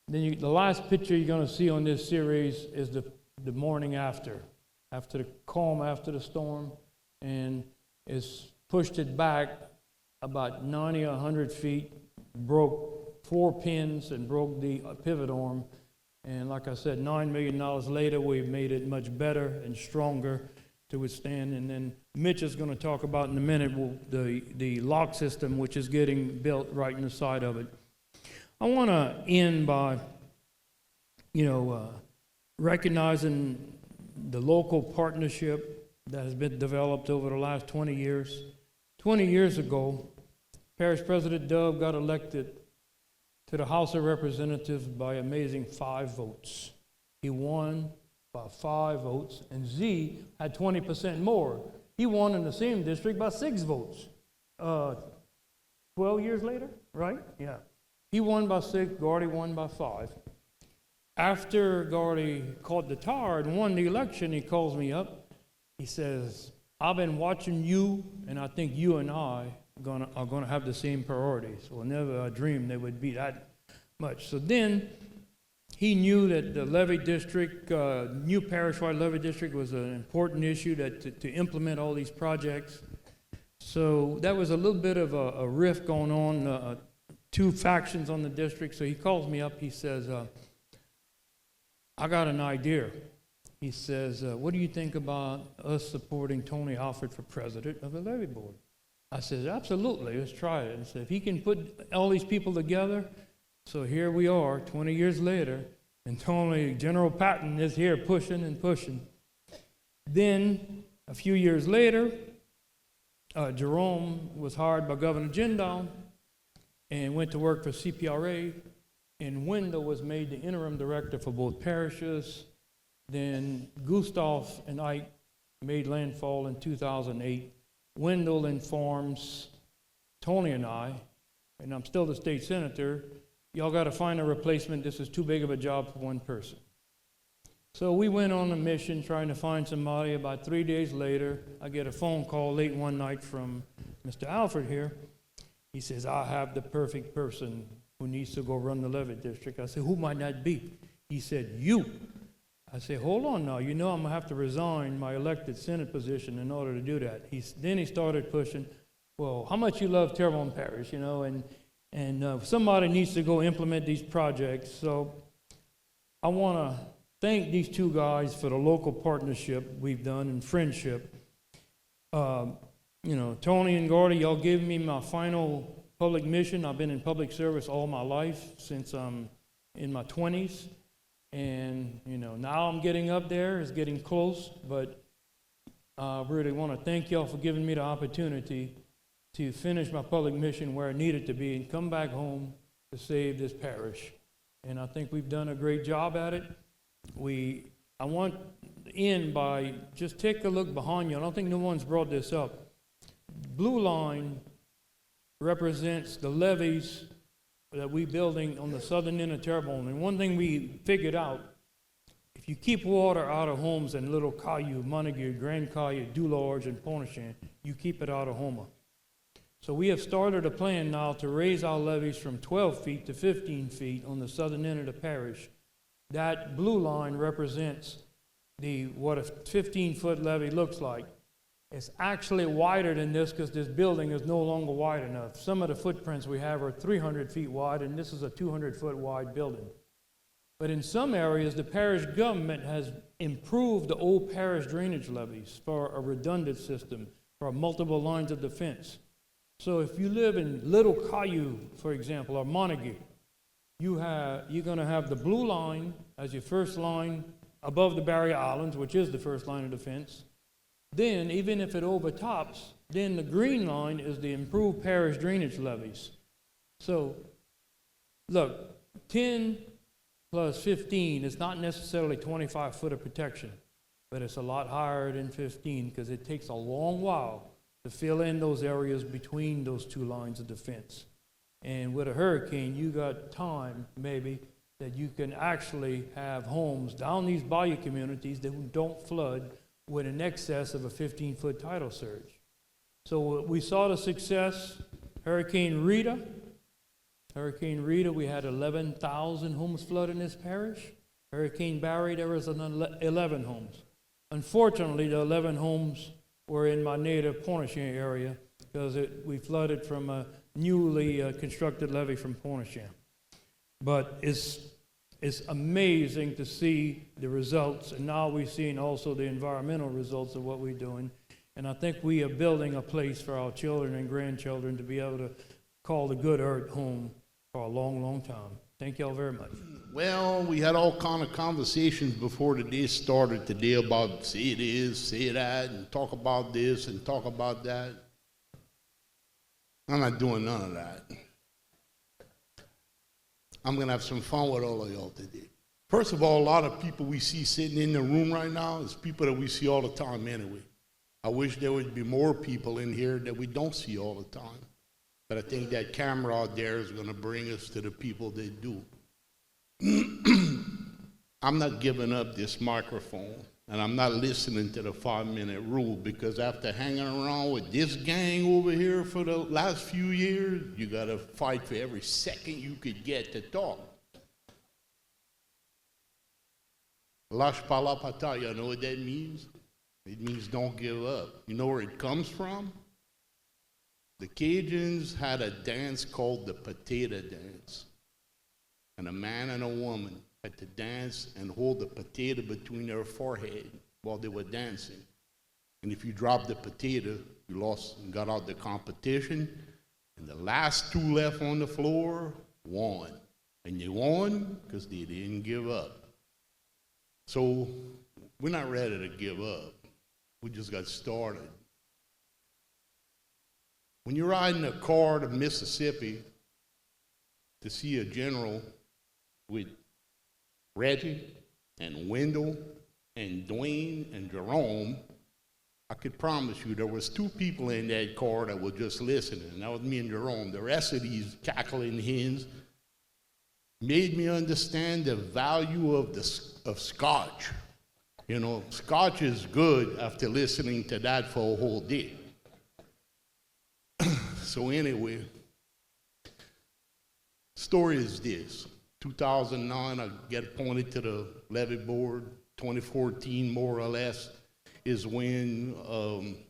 Then the last picture you're going to see on this series is the morning after the calm after the storm, and it's pushed it back about 90 or 100 feet, broke 4 pins and broke the pivot arm. And like I said, $9 million later, we've made it much better and stronger to withstand. And then Mitch is going to talk about in a minute the lock system, which is getting built right in the side of it. I want to end by, recognizing the local partnership that has been developed over the last 20 years. 20 years ago, Parish President Dove got elected to the House of Representatives by amazing 5 votes. He won by 5 votes, and Z had 20% more. He won in the same district by 6 votes. 12 years later, right? Yeah. He won by 6, Gordy won by 5. After Gordy caught the tar and won the election, he calls me up. He says, I've been watching you, and I think you and I are gonna have the same priorities. Well, never I dreamed they would be that much. So then he knew that the levee district, new parish-wide levee district, was an important issue to implement all these projects. So that was a little bit of a rift going on, 2 factions on the district. So he calls me up. He says, I got an idea. He says, what do you think about us supporting Tony Alford for president of the levee board? I said, absolutely, let's try it. And said, if he can put all these people together, so here we are 20 years later, and Tony, General Patton is here pushing and pushing. Then, a few years later, Jerome was hired by Governor Jindal and went to work for CPRA, and Wendell was made the interim director for both parishes. Then Gustav and Ike made landfall in 2008. Wendell informs Tony and I, and I'm still the state senator, y'all got to find a replacement. This is too big of a job for one person. So we went on a mission trying to find somebody. About 3 days later, I get a phone call late one night from Mr. Alford here. He says, I have the perfect person who needs to go run the levee district. I said, who might that be? He said, you. I said, hold on now, I'm going to have to resign my elected Senate position in order to do that. Then he started pushing, well, how much you love Terrebonne Parish, and somebody needs to go implement these projects. So I want to thank these 2 guys for the local partnership we've done and friendship. Tony and Gordy, y'all gave me my final public mission. I've been in public service all my life since I'm in my 20s. And, now I'm getting up there, it's getting close, but I really want to thank y'all for giving me the opportunity to finish my public mission where it needed to be and come back home to save this parish. And I think we've done a great job at it. I want to end by just take a look behind you. I don't think no one's brought this up. Blue line represents the levees that we're building on the southern end of Terrebonne. And one thing we figured out, if you keep water out of homes in Little Caillou, Montague, Grand Caillou, Dularge, and Pontchartrain, you keep it out of Houma. So we have started a plan now to raise our levees from 12 feet to 15 feet on the southern end of the parish. That blue line represents what a 15-foot levee looks like. It's actually wider than this because this building is no longer wide enough. Some of the footprints we have are 300 feet wide, and this is a 200-foot wide building. But in some areas, the parish government has improved the old parish drainage levees for a redundant system, for multiple lines of defense. So if you live in Little Caillou, for example, or Montague, you're going to have the blue line as your first line above the barrier islands, which is the first line of defense. Then, even if it overtops, then the green line is the improved parish drainage levees. So, look, 10 plus 15 is not necessarily 25 foot of protection, but it's a lot higher than 15 because it takes a long while to fill in those areas between those two lines of defense. And with a hurricane, you got time, maybe, that you can actually have homes down these bayou communities that don't flood with an excess of a 15-foot tidal surge. So we saw the success. Hurricane Rita, we had 11,000 homes flood in this parish. Hurricane Barry, there was 11 homes. Unfortunately, the 11 homes were in my native Pontchartrain area because we flooded from a newly constructed levee from Pontchartrain. But it's amazing to see the results, and now we're seeing also the environmental results of what we're doing. And I think we are building a place for our children and grandchildren to be able to call the good earth home for a long, long time. Thank y'all very much. Well, we had all kind of conversations before the day started today about say this, say that, and talk about this and talk about that. I'm not doing none of that. I'm going to have some fun with all of y'all today. First of all, a lot of people we see sitting in the room right now is people that we see all the time anyway. I wish there would be more people in here that we don't see all the time. But I think that camera out there is going to bring us to the people that do. I'm not giving up this microphone, and I'm not listening to the 5-minute rule, because after hanging around with this gang over here for the last few years, you got to fight for every second you could get to talk. Lash palapata, you know what that means? It means don't give up. You know where it comes from? The Cajuns had a dance called the potato dance. And a man and a woman had to dance and hold the potato between their forehead while they were dancing. And if you dropped the potato, you lost and got out the competition. And the last two left on the floor won. And they won because they didn't give up. So we're not ready to give up. We just got started. When you ride in a car to Mississippi to see a general with Reggie and Wendell and Dwayne and Jerome, I could promise you there was 2 people in that car that were just listening, and that was me and Jerome. The rest of these cackling hens made me understand the value of Scotch. You know, Scotch is good after listening to that for a whole day. So anyway, story is this. 2009, I get appointed to the levee board. 2014, more or less, is when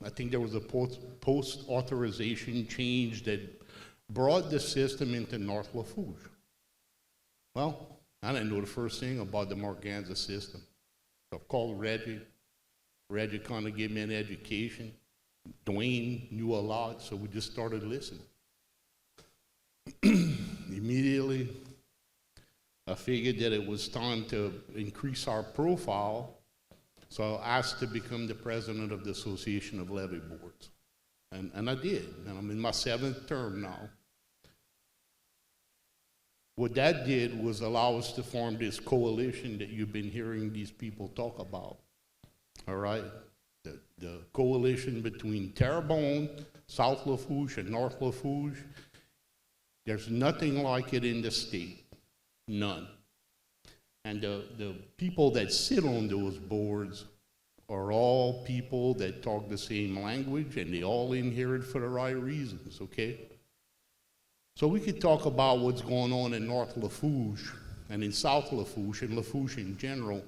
I think there was a post-authorization change that brought the system into North Lafourche. Well, I didn't know the first thing about the Morganza system. So I called Reggie. Reggie kind of gave me an education. Dwayne knew a lot, so we just started listening. Immediately, I figured that it was time to increase our profile, so I asked to become the president of the Association of Levy Boards. And I did, and I'm in my 7th term now. What that did was allow us to form this coalition that you've been hearing these people talk about, all right? The coalition between Terrebonne, South Lafourche, and North Lafourche. There's nothing like it in the state, none. And the people that sit on those boards are all people that talk the same language, and they all in here for the right reasons, okay? So we could talk about what's going on in North Lafourche and in South Lafourche and Lafourche in general.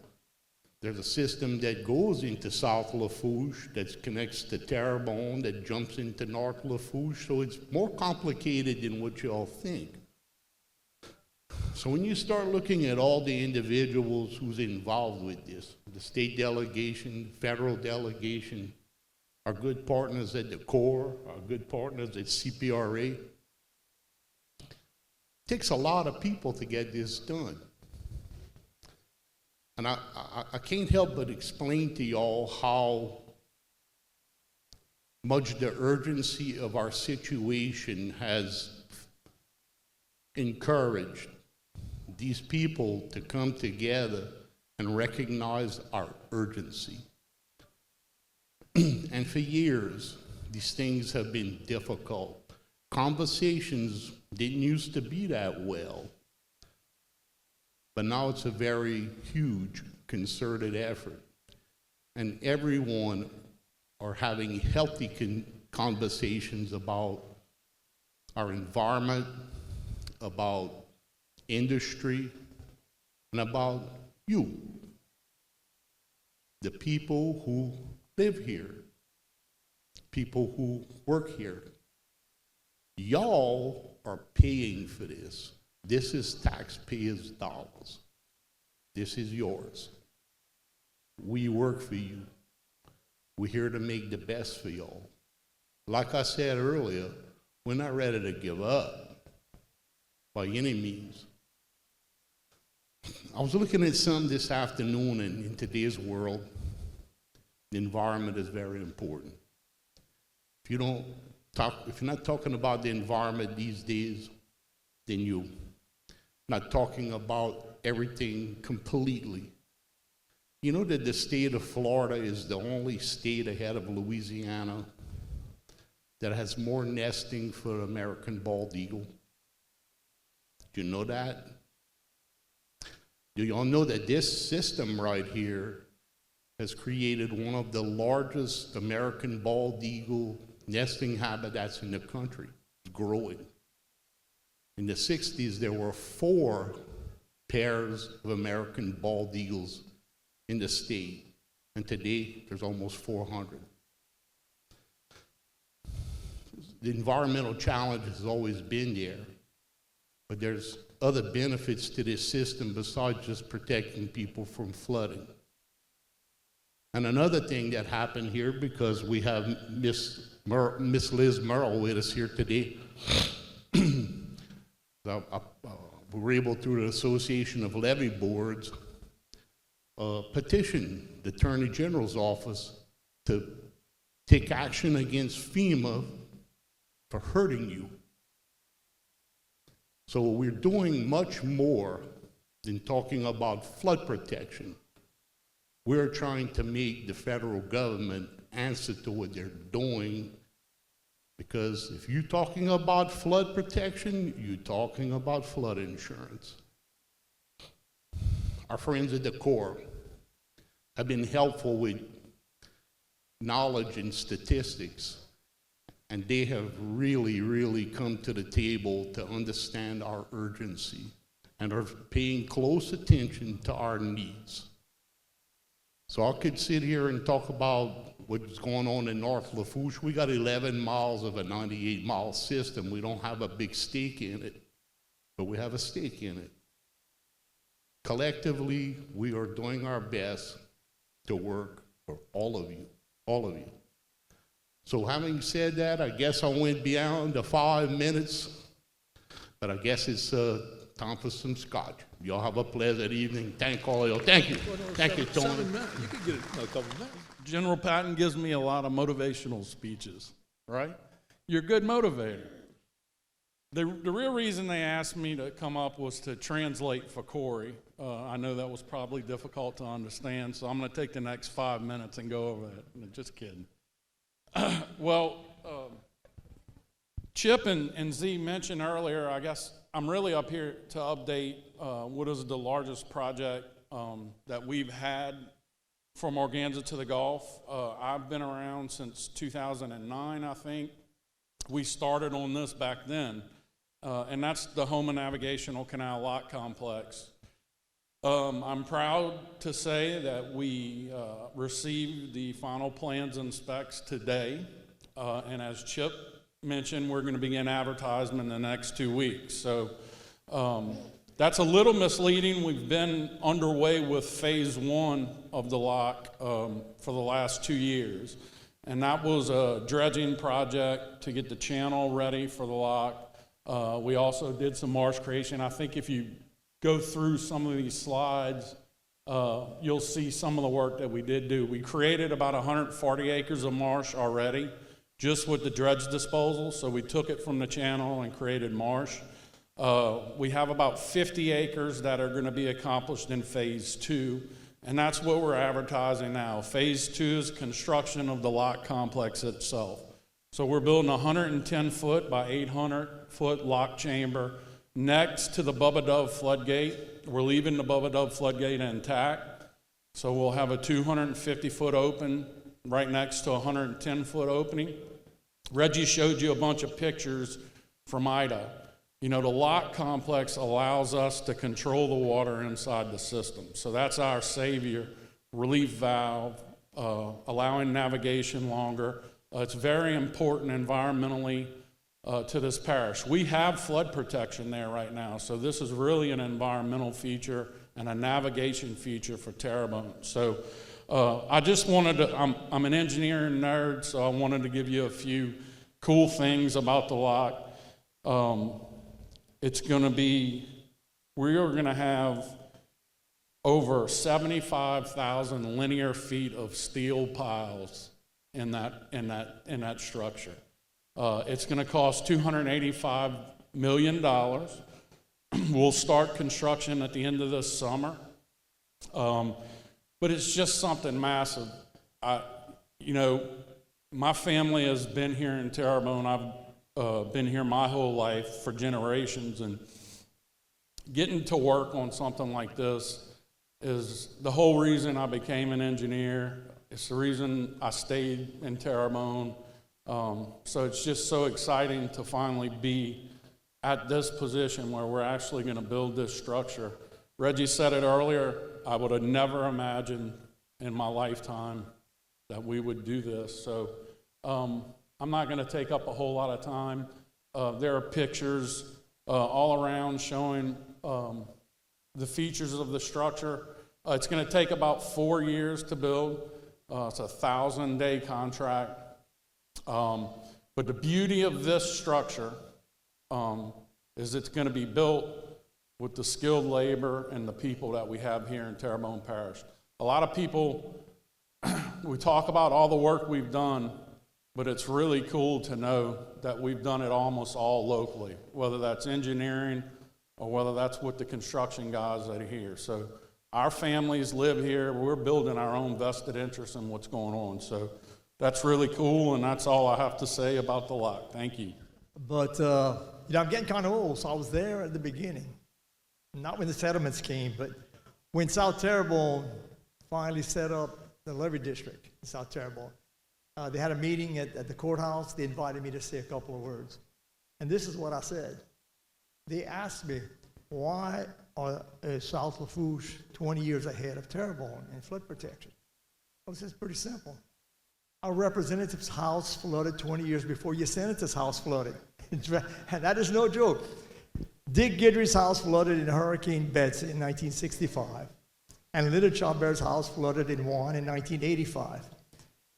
There's a system that goes into South Lafourche that connects to Terrebonne, that jumps into North Lafourche, so it's more complicated than what you all think. So when you start looking at all the individuals who's involved with this, the state delegation, federal delegation, our good partners at the Corps, our good partners at CPRA, it takes a lot of people to get this done. And I can't help but explain to y'all how much the urgency of our situation has encouraged these people to come together and recognize our urgency. And for years, these things have been difficult. Conversations didn't used to be that well. But now it's a very huge concerted effort. And everyone are having healthy conversations about our environment, about industry, and about you, the people who live here, people who work here. Y'all are paying for this. This is taxpayers' dollars. This is yours. We work for you. We're here to make the best for y'all. Like I said earlier, we're not ready to give up by any means. I was looking at some this afternoon, and in today's world, the environment is very important. If you're not talking about the environment these days, then you're not talking about everything completely. You know that the state of Florida is the only state ahead of Louisiana that has more nesting for American bald eagle? Do you know that? Do you all know that this system right here has created one of the largest American bald eagle nesting habitats in the country? It's growing. In the 60s, there were 4 pairs of American bald eagles in the state, and today there's almost 400. The environmental challenge has always been there, but there's other benefits to this system besides just protecting people from flooding. And another thing that happened here, because we have Miss Liz Merle with us here today, we were able, through the Association of Levy Boards, petition the Attorney General's office to take action against FEMA for hurting you. So we're doing much more than talking about flood protection. We're trying to make the federal government answer to what they're doing, because if you're talking about flood protection, you're talking about flood insurance. Our friends at the Corps have been helpful with knowledge and statistics, and they have really, really come to the table to understand our urgency and are paying close attention to our needs. So I could sit here and talk about what's going on in North Lafourche. We got 11 miles of a 98-mile system. We don't have a big stake in it, but we have a stake in it. Collectively, we are doing our best to work for all of you, all of you. So having said that, I guess I went beyond the 5 minutes, but I guess it's time for some scotch. Y'all have a pleasant evening. Thank all y'all. Thank you. Thank you, Tony. 7 minutes. You could get it in a couple minutes. General Patton gives me a lot of motivational speeches, right? You're a good motivator. The real reason they asked me to come up was to translate for Corey. I know that was probably difficult to understand, so I'm going to take the next 5 minutes and go over that. No, just kidding. Chip and Z mentioned earlier, I guess I'm really up here to update what is the largest project that we've had from Organza to the Gulf. I've been around since 2009, I think. We started on this back then, and that's the Houma Navigational Canal Lock Complex. I'm proud to say that we received the final plans and specs today, and as Chip mentioned, we're going to begin advertisement in the next 2 weeks. So that's a little misleading. We've been underway with phase 1 of the lock for the last 2 years. And that was a dredging project to get the channel ready for the lock. We also did some marsh creation. I think if you go through some of these slides, you'll see some of the work that we did do. We created about 140 acres of marsh already, just with the dredge disposal. So we took it from the channel and created marsh. We have about 50 acres that are going to be accomplished in phase 2. And that's what we're advertising now. Phase 2 is construction of the lock complex itself. So we're building a 110-foot by 800-foot lock chamber next to the Bubba Dove floodgate. We're leaving the Bubba Dove floodgate intact. So we'll have a 250-foot open right next to a 110-foot opening. Reggie showed you a bunch of pictures from Ida. You know, the lock complex allows us to control the water inside the system. So that's our savior, relief valve, allowing navigation longer. It's very important environmentally to this parish. We have flood protection there right now, so this is really an environmental feature and a navigation feature for Terrebonne. So I just wanted to, I'm an engineering nerd, so I wanted to give you a few cool things about the lock. It's going to be, we are going to have over 75,000 linear feet of steel piles in that structure. It's going to cost $285 million. We'll start construction at the end of this summer. But it's just something massive. You know, my family has been here in Terrebonne. I've been here my whole life for generations, and getting to work on something like this is the whole reason I became an engineer. It's the reason I stayed in Terrebonne. So it's just so exciting to finally be at this position where we're actually going to build this structure. Reggie said it earlier, I would have never imagined in my lifetime that we would do this. So I'm not going to take up a whole lot of time. There are pictures all around showing the features of the structure. It's going to take about 4 years to build. It's a 1,000-day contract. But the beauty of this structure is it's going to be built with the skilled labor and the people that we have here in Terrebonne Parish. A lot of people, we talk about all the work we've done, but it's really cool to know that we've done it almost all locally, whether that's engineering or whether that's with the construction guys that are here. So our families live here. We're building our own vested interest in what's going on. So that's really cool, and that's all I have to say about the lock. Thank you. But, you know, I'm getting kind of old, so I was there at the beginning. Not when the settlements came, but when South Terrebonne finally set up the levee district in South Terrebonne. They had a meeting at the courthouse. They invited me to say a couple of words. And this is what I said. They asked me, why are South Lafourche 20 years ahead of Terrebonne in flood protection? Well, this is pretty simple. Our representative's house flooded 20 years before your senator's house flooded. And that is no joke. Dick Guidry's house flooded in Hurricane Betsy in 1965. And Little Chaubert's house flooded in Juan in 1985.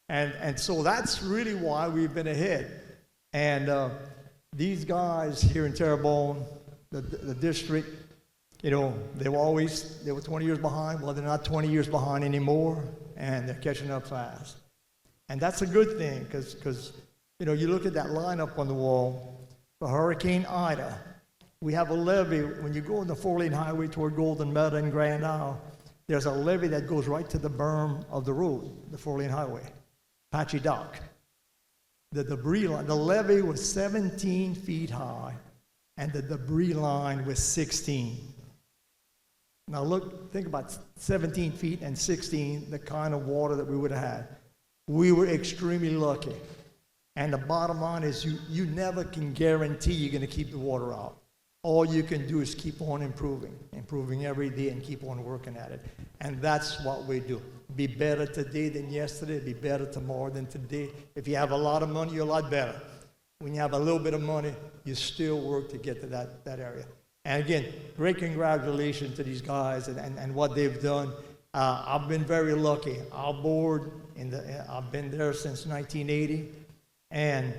And so that's really why we've been ahead. And these guys here in Terrebonne, the district, You know, they were 20 years behind. Well, they're not 20 years behind anymore, and they're catching up fast. And that's a good thing, because you know, you look at that lineup on the wall for Hurricane Ida. We have a levee, when you go on the 4-lane highway toward Golden Meadow and Grand Isle, there's a levee that goes right to the berm of the road, the 4-lane highway, Patchy Dock. The debris line, the levee was 17 feet high, and the debris line was 16. Now look, think about 17 feet and 16, the kind of water that we would have had. We were extremely lucky. And the bottom line is you never can guarantee you're going to keep the water out. All you can do is keep on improving every day and keep on working at it. And that's what we do. Be better today than yesterday, be better tomorrow than today. If you have a lot of money, you're a lot better. When you have a little bit of money, you still work to get to that area. And again, great congratulations to these guys and what they've done. I've been very lucky. Our board, I've been there since 1980, and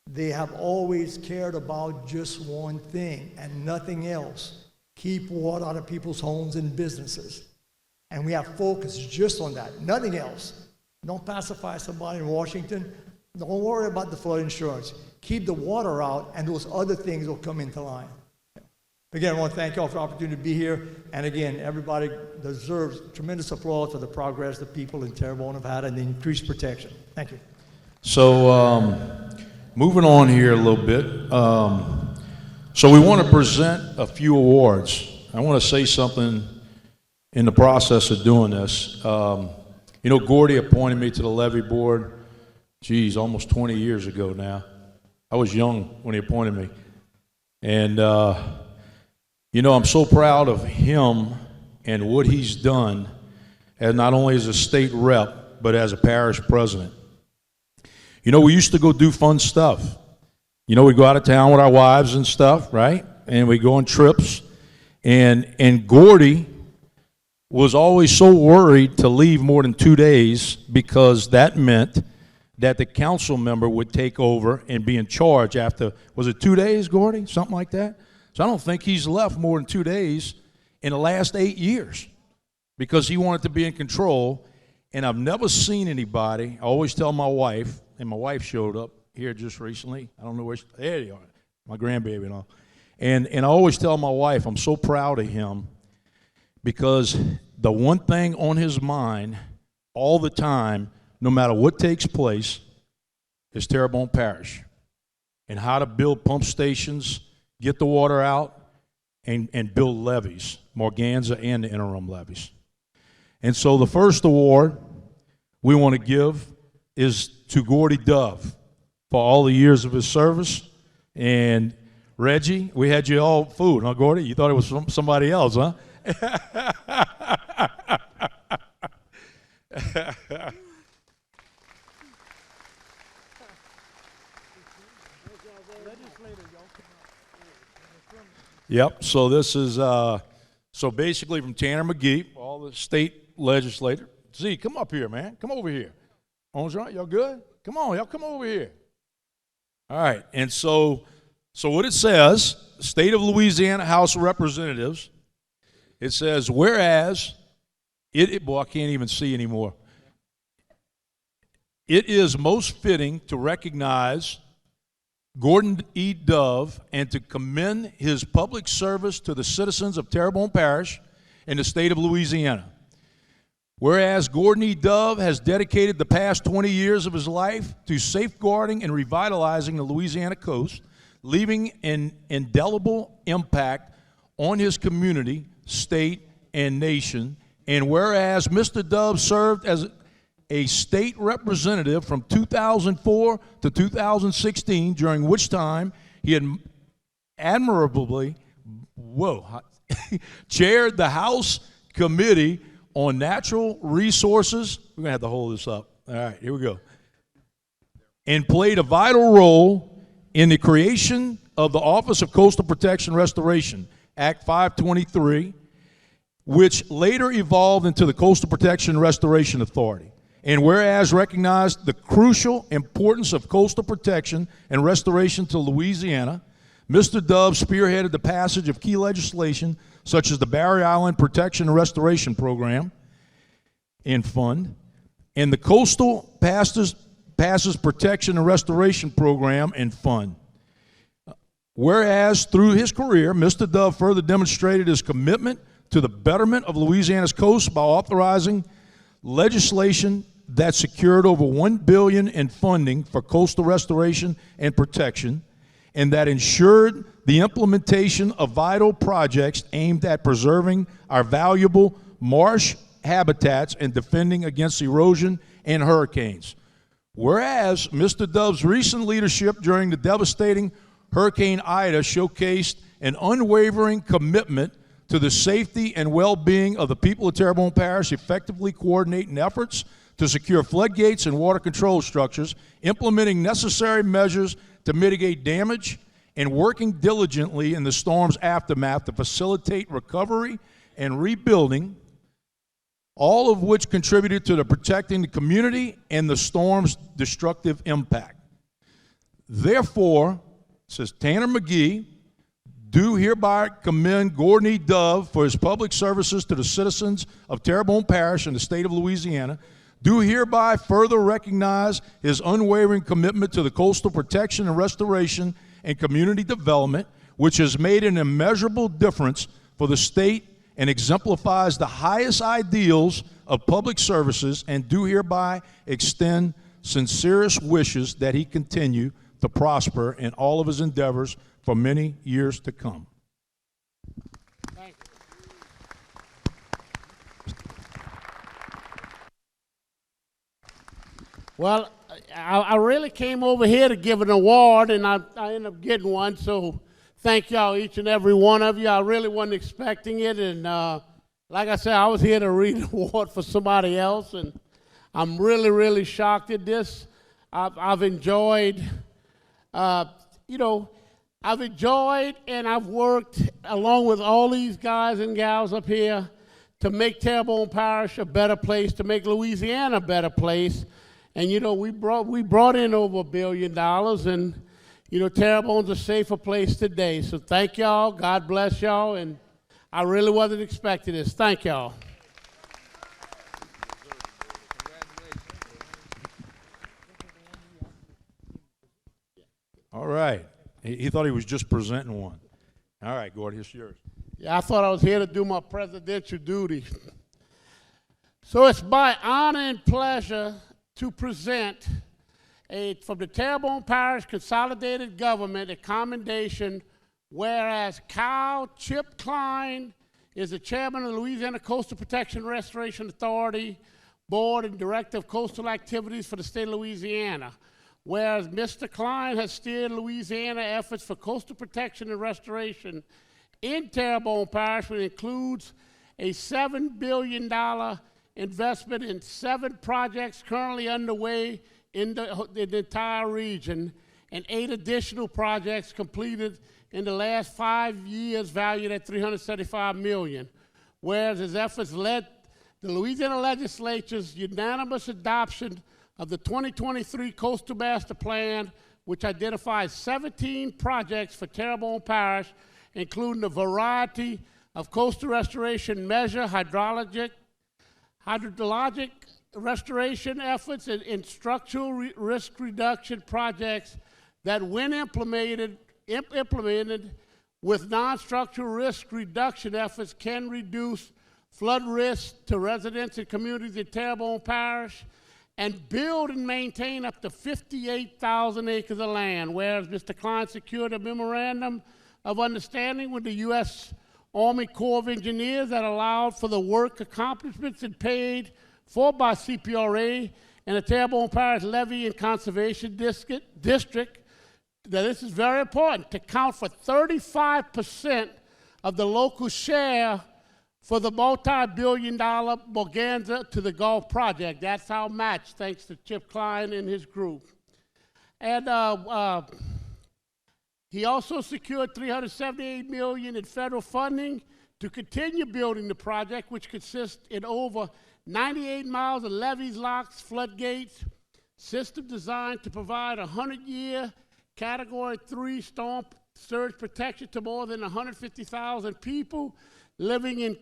they have always cared about just one thing and nothing else. Keep water out of people's homes and businesses. And we have focused just on that, nothing else. Don't pacify somebody in Washington. Don't worry about the flood insurance. Keep the water out, and those other things will come into line. Again, I want to thank you all for the opportunity to be here. And again, everybody deserves tremendous applause for the progress the people in Terrebonne have had and the increased protection. Thank you. So, moving on here a little bit. So we want to present a few awards. I want to say something in the process of doing this. You know, Gordy appointed me to the levee board, geez, almost 20 years ago now. I was young when he appointed me. And, you know, I'm so proud of him and what he's done, as not only as a state rep, but as a parish president. You know, we used to go do fun stuff. You know, we'd go out of town with our wives and stuff, right? And we'd go on trips. And Gordy was always so worried to leave more than 2 days, because that meant that the council member would take over and be in charge after, was it 2 days, Gordy? Something like that? So I don't think he's left more than 2 days in the last 8 years, because he wanted to be in control. And I've never seen anybody, I always tell my wife, and my wife showed up here just recently. I don't know where there you are, my grandbaby and all. And I always tell my wife, I'm so proud of him, because the one thing on his mind all the time, no matter what takes place, is Terrebonne Parish and how to build pump stations, get the water out, and build levees, Morganza and the interim levees. And so the first award we want to give is to Gordy Dove for all the years of his service. And Reggie, we had you all food, huh, Gordy? You thought it was somebody else, huh? Yep, so this is, so basically from Tanner McGee, all the state legislators. Z, come up here, man. Come over here. Ongeron, y'all good? Come on, y'all come over here. All right, and so what it says, State of Louisiana House of Representatives, it says, whereas, boy, I can't even see anymore. It is most fitting to recognize Gordon E. Dove and to commend his public service to the citizens of Terrebonne Parish in the state of Louisiana. Whereas Gordon E. Dove has dedicated the past 20 years of his life to safeguarding and revitalizing the Louisiana coast, leaving an indelible impact on his community, state, and nation. And whereas Mr. Dove served as a state representative from 2004 to 2016, during which time he had admirably, chaired the House Committee on Natural Resources. We're going to have to hold this up. All right, here we go. And played a vital role in the creation of the Office of Coastal Protection Restoration, Act 523, which later evolved into the Coastal Protection Restoration Authority. And whereas recognized the crucial importance of coastal protection and restoration to Louisiana, Mr. Dove spearheaded the passage of key legislation such as the Barrier Island Protection and Restoration Program and Fund, and the Coastal Passes Protection and Restoration Program and Fund. Whereas through his career, Mr. Dove further demonstrated his commitment to the betterment of Louisiana's coast by authorizing legislation that secured over $1 billion in funding for coastal restoration and protection, and that ensured the implementation of vital projects aimed at preserving our valuable marsh habitats and defending against erosion and hurricanes. Whereas Mr. Dove's recent leadership during the devastating Hurricane Ida showcased an unwavering commitment to the safety and well-being of the people of Terrebonne Parish, effectively coordinating efforts to secure floodgates and water control structures, implementing necessary measures to mitigate damage, and working diligently in the storm's aftermath to facilitate recovery and rebuilding, all of which contributed to the protecting the community and the storm's destructive impact. Therefore, says Tanner McGee, do hereby commend Gordon E. Dove for his public services to the citizens of Terrebonne Parish and the state of Louisiana. Do hereby further recognize his unwavering commitment to the coastal protection and restoration and community development, which has made an immeasurable difference for the state and exemplifies the highest ideals of public services, and do hereby extend sincerest wishes that he continue to prosper in all of his endeavors for many years to come. Thank you. Well, I really came over here to give an award, and I ended up getting one, so thank y'all, each and every one of you. I really wasn't expecting it, and like I said, I was here to read an award for somebody else, and I'm really, really shocked at this. I've enjoyed, I've enjoyed and I've worked along with all these guys and gals up here to make Terrebonne Parish a better place, to make Louisiana a better place. And we brought in over $1 billion, and Terrebonne's a safer place today. So thank y'all. God bless y'all. And I really wasn't expecting this. Thank y'all. All right. He thought he was just presenting one. All right, Gordon, it's yours. Yeah, I thought I was here to do my presidential duty. So it's my honor and pleasure to present from the Terrebonne Parish Consolidated Government a commendation, whereas Kyle Chip Klein is the chairman of the Louisiana Coastal Protection and Restoration Authority Board and Director of Coastal Activities for the state of Louisiana. Whereas Mr. Klein has steered Louisiana efforts for coastal protection and restoration in Terrebonne Parish, which includes a $7 billion investment in 7 projects currently underway in the entire region, and 8 additional projects completed in the last 5 years valued at $375 million. Whereas his efforts led the Louisiana legislature's unanimous adoption of the 2023 Coastal Master Plan, which identifies 17 projects for Terrebonne Parish, including a variety of coastal restoration measure, hydrologic restoration efforts, and structural risk reduction projects that, when implemented with non-structural risk reduction efforts, can reduce flood risk to residents and communities in Terrebonne Parish and build and maintain up to 58,000 acres of land. Whereas Mr. Klein secured a memorandum of understanding with the U.S. Army Corps of Engineers that allowed for the work accomplishments and paid for by CPRA and the Terrebonne Parish Levee and Conservation District. Now, this is very important, to count for 35% of the local share for the multi-billion-dollar Morganza to the Gulf project. That's our match, thanks to Chip Klein and his group. And he also secured $378 million in federal funding to continue building the project, which consists in over 98 miles of levees, locks, floodgates, system designed to provide a 100-year Category 3 storm surge protection to more than 150,000 people living in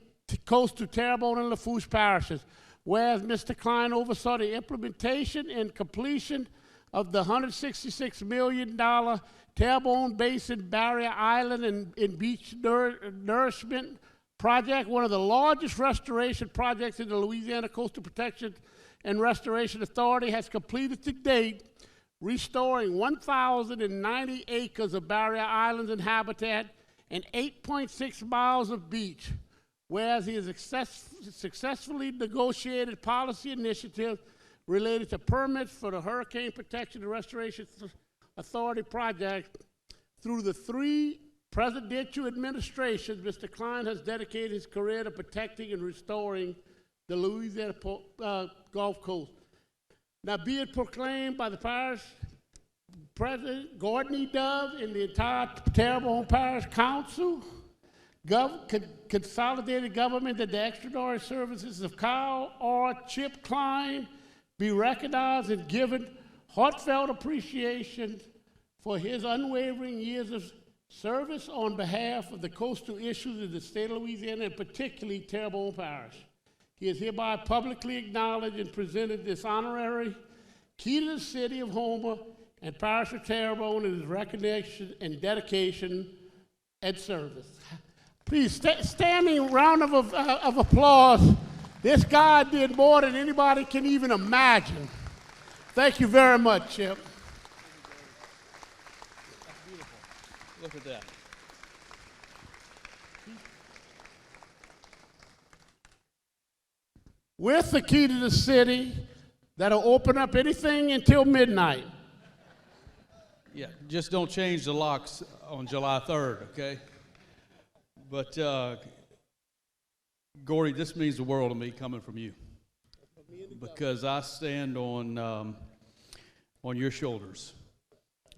coastal Terrebonne and Lafourche parishes. Whereas Mr. Klein oversaw the implementation and completion of the $166 million Terrebonne Basin Barrier Island and Beach Nourishment Project, one of the largest restoration projects in the Louisiana Coastal Protection and Restoration Authority, has completed to date, restoring 1,090 acres of barrier islands and habitat and 8.6 miles of beach. Whereas he has successfully negotiated policy initiatives related to permits for the Hurricane Protection and Restoration Authority project. Through the 3 presidential administrations, Mr. Klein has dedicated his career to protecting and restoring the Louisiana Gulf Coast. Now be it proclaimed by the parish president, Gordon E. Dove, and the entire Terrebonne Parish Council, consolidated government, that the extraordinary services of Kyle R. Chip Klein be recognized and given heartfelt appreciation for his unwavering years of service on behalf of the coastal issues of the state of Louisiana, and particularly Terrebonne Parish. He is hereby publicly acknowledged and presented this honorary key to the city of Houma and Parish of Terrebonne in his recognition and dedication and service. Please, standing round of applause. This guy did more than anybody can even imagine. Thank you very much, Chip. That's beautiful. Look at that. With the key to the city that'll open up anything until midnight. Yeah, just don't change the locks on July 3rd, okay? But, Gordy, this means the world to me coming from you, because I stand on your shoulders.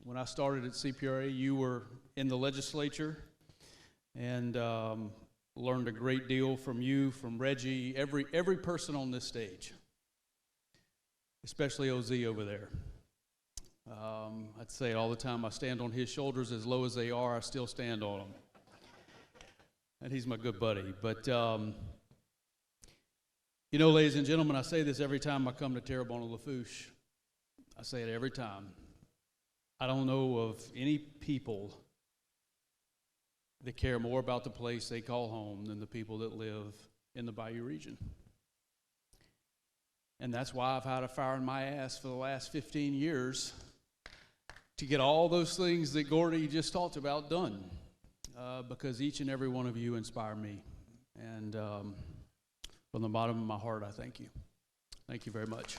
When I started at CPRA, you were in the legislature, and learned a great deal from you, from Reggie, every person on this stage, especially OZ over there. I'd say it all the time, I stand on his shoulders. As low as they are, I still stand on them. And he's my good buddy. But, you know, ladies and gentlemen, I say this every time I come to Terrebonne and Lafourche. I say it every time. I don't know of any people that care more about the place they call home than the people that live in the Bayou region. And that's why I've had a fire in my ass for the last 15 years to get all those things that Gordy just talked about done. Because each and every one of you inspire me. And from the bottom of my heart, I thank you. Thank you very much.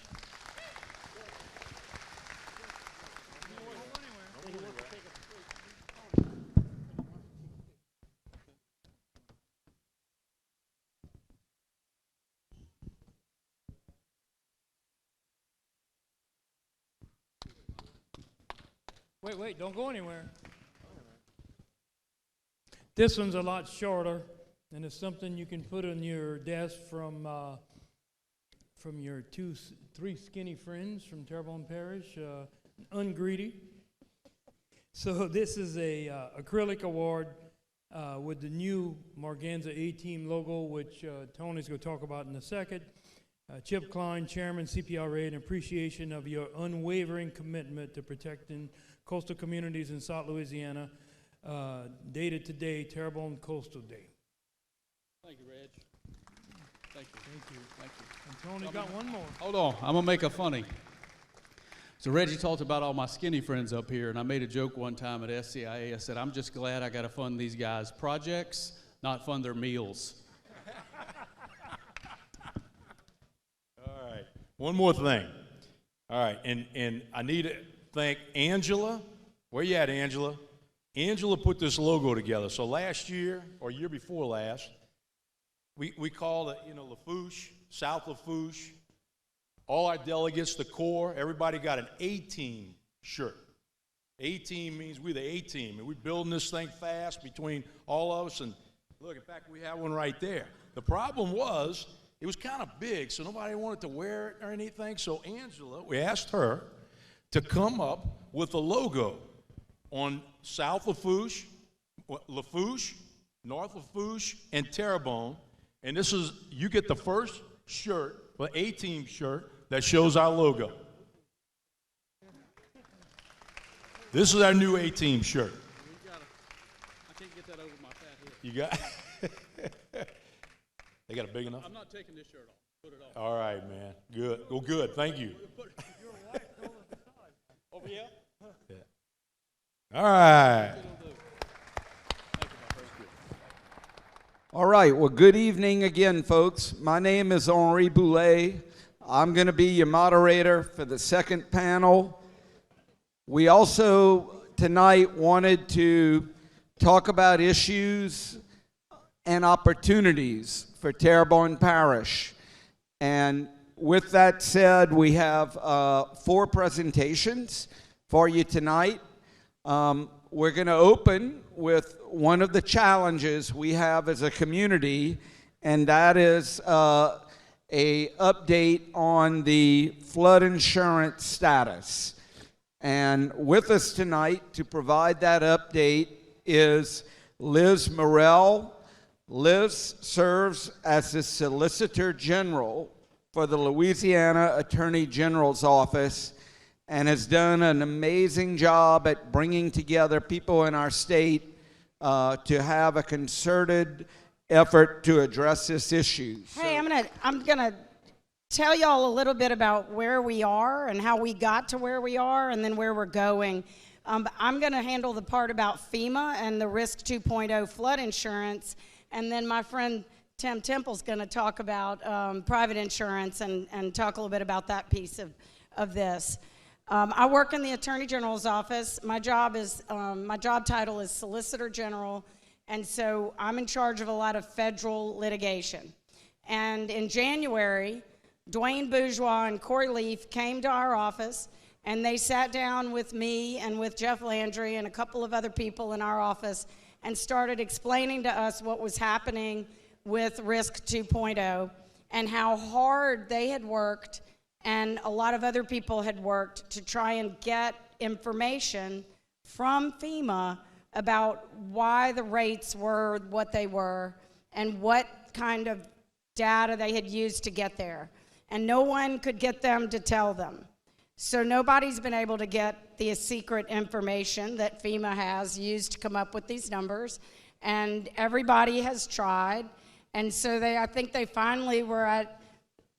Wait, don't go anywhere. This one's a lot shorter, and it's something you can put on your desk from your 3 skinny friends from Terrebonne Parish, ungreedy. So this is a acrylic award with the new Morganza A-Team logo, which Tony's going to talk about in a second. Chip Klein, Chairman, CPRA, in appreciation of your unwavering commitment to protecting coastal communities in South Louisiana. Dated today, Terrebonne Coastal Day. Thank you, Reg. Thank you. Thank you. Thank you. And Tony got one more. Hold on, I'm gonna make it funny. So Reggie talked about all my skinny friends up here, and I made a joke one time at SCIA. I said, I'm just glad I got to fund these guys' projects, not fund their meals. All right, one more thing. All right, and I need to thank Angela. Where you at, Angela? Angela put this logo together. So last year, or year before last, we called it, Lafourche, South Lafourche. All our delegates, the Corps, everybody got an A-Team shirt. A-Team means we're the A-Team, and we're building this thing fast between all of us. And look, in fact, we have one right there. The problem was, it was kind of big, so nobody wanted to wear it or anything. So Angela, we asked her to come up with a logo. on South Lafourche, North Lafourche, and Terrebonne. And this is, you get the first shirt, the A-Team shirt, that shows our logo. This is our new A-Team shirt. I can't get that over my fat head. You got They got it big enough? I'm not taking this shirt off. Put it off. All right, man. Good. Well, good. Thank you. Over here? Yeah. All right. All right, well, good evening again, folks. My name is Henri Boulet. I'm going to be your moderator for the second panel. We also tonight wanted to talk about issues and opportunities for Terrebonne Parish. And with that said, we have 4 presentations for you tonight. We're going to open with one of the challenges we have as a community, and that is a update on the flood insurance status. And with us tonight to provide that update is Liz Morell. Liz serves as the Solicitor General for the Louisiana Attorney General's Office and has done an amazing job at bringing together people in our state to have a concerted effort to address this issue. Hey, I'm gonna tell y'all a little bit about where we are and how we got to where we are and then where we're going. I'm gonna handle the part about FEMA and the Risk 2.0 flood insurance, and then my friend Tim Temple's gonna talk about private insurance and talk a little bit about that piece of this. I work in the Attorney General's office. My job title is Solicitor General, and so I'm in charge of a lot of federal litigation. And in January, Dwayne Bourgeois and Corey Leaf came to our office, and they sat down with me and with Jeff Landry and a couple of other people in our office and started explaining to us what was happening with Risk 2.0 and how hard they had worked and a lot of other people had worked to try and get information from FEMA about why the rates were what they were and what kind of data they had used to get there. And no one could get them to tell them. So nobody's been able to get the secret information that FEMA has used to come up with these numbers. And everybody has tried. And so I think they finally were at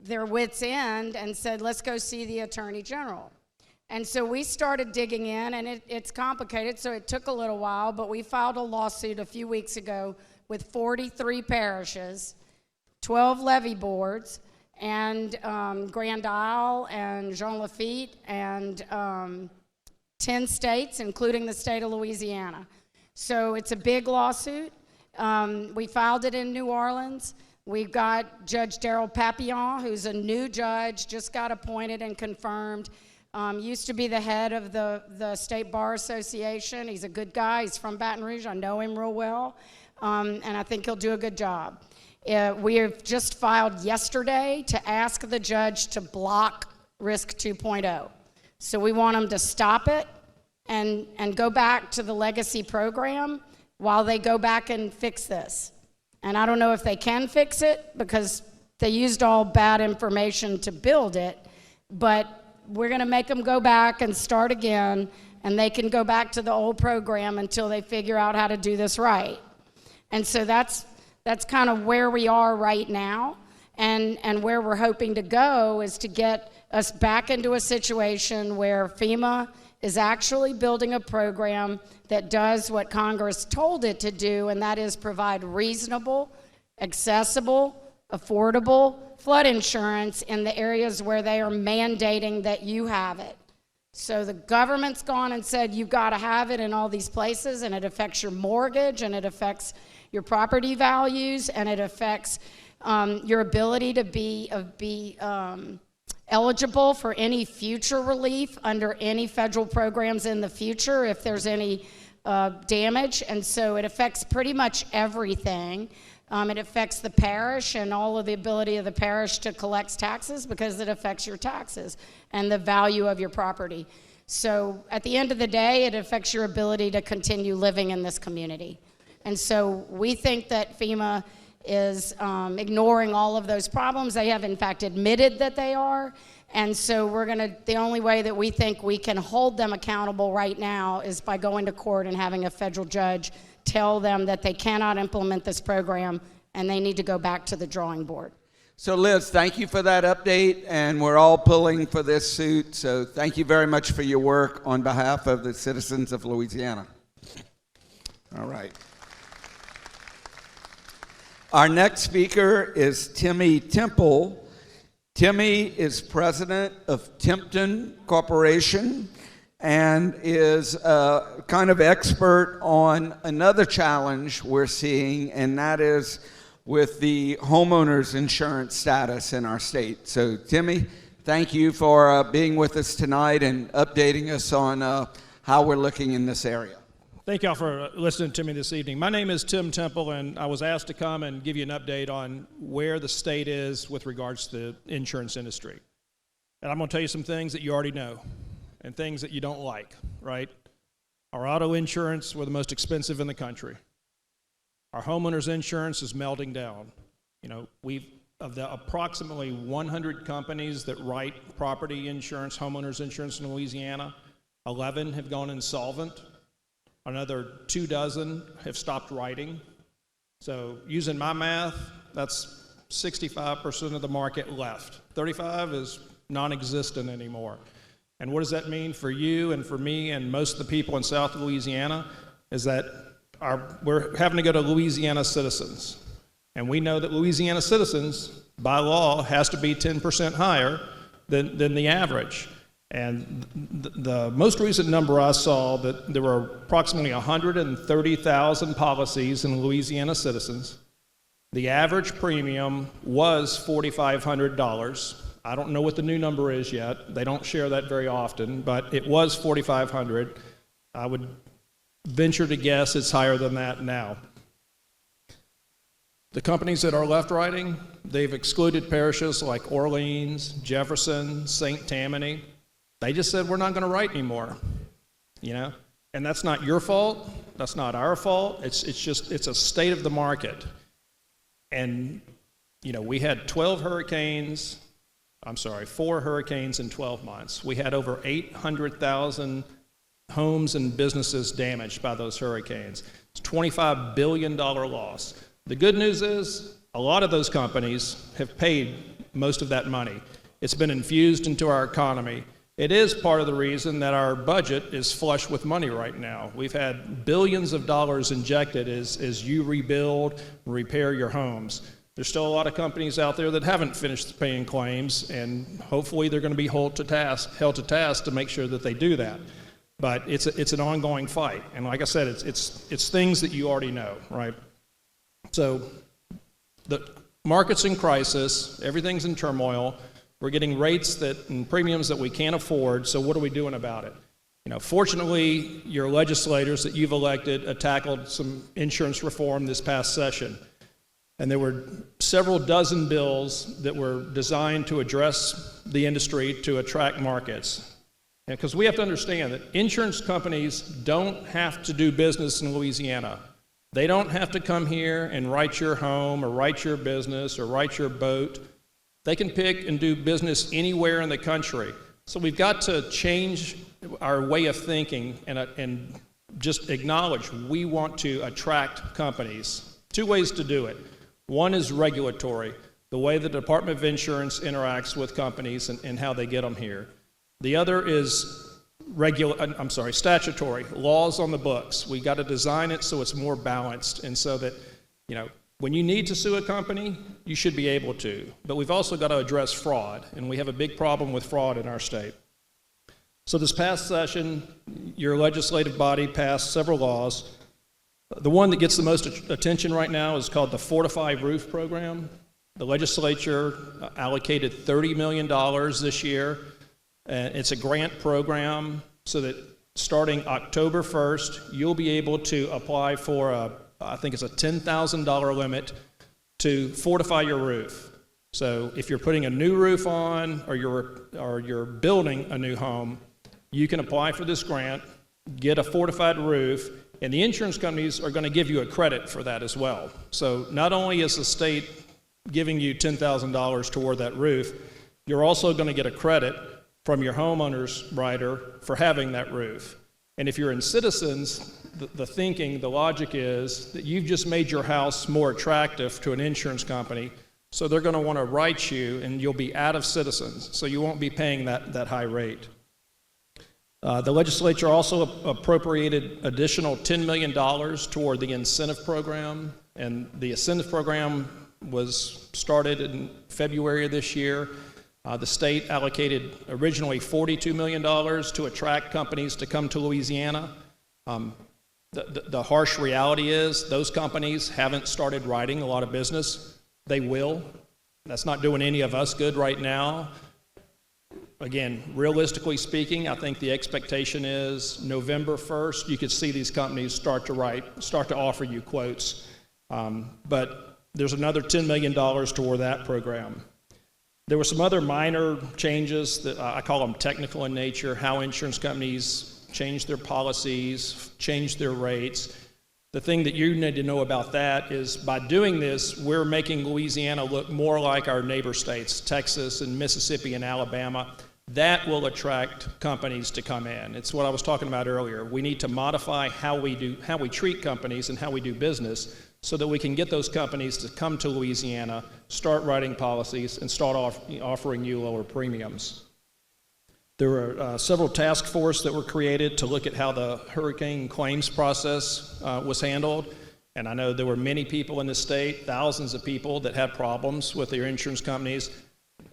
their wits' end and said, let's go see the Attorney General. And so we started digging in, and it's complicated, so it took a little while, but we filed a lawsuit a few weeks ago with 43 parishes, 12 levee boards, and Grand Isle and Jean Lafitte, and 10 states, including the state of Louisiana. So it's a big lawsuit. We filed it in New Orleans. We've got Judge Daryl Papillon, who's a new judge, just got appointed and confirmed. Used to be the head of the State Bar Association. He's a good guy. He's from Baton Rouge. I know him real well, and I think he'll do a good job. We have just filed yesterday to ask the judge to block Risk 2.0. So we want them to stop it and go back to the legacy program while they go back and fix this. And I don't know if they can fix it because they used all bad information to build it, but we're going to make them go back and start again, and they can go back to the old program until they figure out how to do this right. And so that's kind of where we are right now, and where we're hoping to go is to get us back into a situation where FEMA is actually building a program that does what Congress told it to do, and that is provide reasonable, accessible, affordable flood insurance in the areas where they are mandating that you have it. So the government's gone and said you've got to have it in all these places, and it affects your mortgage, and it affects your property values, and it affects your ability to be eligible for any future relief under any federal programs in the future if there's any damage. And so it affects pretty much everything. It affects the parish and all of the ability of the parish to collect taxes because it affects your taxes and the value of your property. So at the end of the day, it affects your ability to continue living in this community. And so we think that FEMA is ignoring all of those problems. They have in fact admitted that they are. And so the only way that we think we can hold them accountable right now is by going to court and having a federal judge tell them that they cannot implement this program and they need to go back to the drawing board. So Liz, thank you for that update, and we're all pulling for this suit, so thank you very much for your work on behalf of the citizens of Louisiana. All right. Our next speaker is Timmy Temple. Timmy is president of Timpton Corporation and is a kind of expert on another challenge we're seeing, and that is with the homeowners insurance status in our state. So Timmy, thank you for being with us tonight and updating us on how we're looking in this area. Thank y'all for listening to me this evening. My name is Tim Temple, and I was asked to come and give you an update on where the state is with regards to the insurance industry. And I'm going to tell you some things that you already know and things that you don't like, right? Our auto insurance, we're the most expensive in the country. Our homeowners insurance is melting down. You know, of the approximately 100 companies that write property insurance, homeowners insurance in Louisiana, 11 have gone insolvent. Another 24 have stopped writing. So using my math, that's 65% of the market left. 35 is non-existent anymore. And what does that mean for you and for me and most of the people in South Louisiana is that we're having to go to Louisiana citizens. And we know that Louisiana citizens, by law, has to be 10% higher than the average. And the most recent number I saw, that there were approximately 130,000 policies in Louisiana citizens. The average premium was $4,500. I don't know what the new number is yet. They don't share that very often, but it was $4,500. I would venture to guess it's higher than that now. The companies that are left writing, they've excluded parishes like Orleans, Jefferson, St. Tammany. They just said, we're not going to write anymore, you know? And that's not your fault. That's not our fault. It's a state of the market. And, you know, we had 4 hurricanes in 12 months. We had over 800,000 homes and businesses damaged by those hurricanes. It's a $25 billion loss. The good news is a lot of those companies have paid most of that money. It's been infused into our economy. It is part of the reason that our budget is flush with money right now. We've had billions of dollars injected as you rebuild and repair your homes. There's still a lot of companies out there that haven't finished paying claims, and hopefully they're going to be held to task to make sure that they do that. But it's an ongoing fight, and like I said, it's things that you already know, right? So the market's in crisis, everything's in turmoil. We're getting rates and premiums that we can't afford, so what are we doing about it? You know, fortunately, your legislators that you've elected tackled some insurance reform this past session. And there were several dozen bills that were designed to address the industry to attract markets. Because we have to understand that insurance companies don't have to do business in Louisiana. They don't have to come here and write your home or write your business or write your boat. They can pick and do business anywhere in the country. So we've got to change our way of thinking and just acknowledge we want to attract companies. 2 ways to do it. One is regulatory, the way the Department of Insurance interacts with companies and how they get them here. The other is statutory, laws on the books. We got to design it so it's more balanced and so that, you know, when you need to sue a company, you should be able to. But we've also got to address fraud, and we have a big problem with fraud in our state. So this past session, your legislative body passed several laws. The one that gets the most attention right now is called the Fortify Roof Program. The legislature allocated $30 million this year. It's a grant program so that starting October 1st, you'll be able to apply for I think it's a $10,000 limit to fortify your roof. So if you're putting a new roof on or you're building a new home, you can apply for this grant, get a fortified roof, and the insurance companies are going to give you a credit for that as well. So not only is the state giving you $10,000 toward that roof, you're also going to get a credit from your homeowner's rider for having that roof. And if you're in Citizens, the thinking, the logic is that you've just made your house more attractive to an insurance company, so they're going to want to write you, and you'll be out of Citizens, so you won't be paying that high rate. The legislature also appropriated additional $10 million toward the incentive program, and the incentive program was started in February of this year. The state allocated originally $42 million to attract companies to come to Louisiana. The harsh reality is those companies haven't started writing a lot of business. They will. That's not doing any of us good right now. Again, realistically speaking, I think the expectation is November 1st, you could see these companies start to offer you quotes. But there's another $10 million toward that program. There were some other minor changes that I call them technical in nature, how insurance companies change their policies, change their rates. The thing that you need to know about that is by doing this, we're making Louisiana look more like our neighbor states, Texas and Mississippi and Alabama. That will attract companies to come in. It's what I was talking about earlier. We need to modify how we treat companies and how we do business so that we can get those companies to come to Louisiana, start writing policies, and start offering you lower premiums. There were several task forces that were created to look at how the hurricane claims process was handled. And I know there were many people in the state, thousands of people, that had problems with their insurance companies,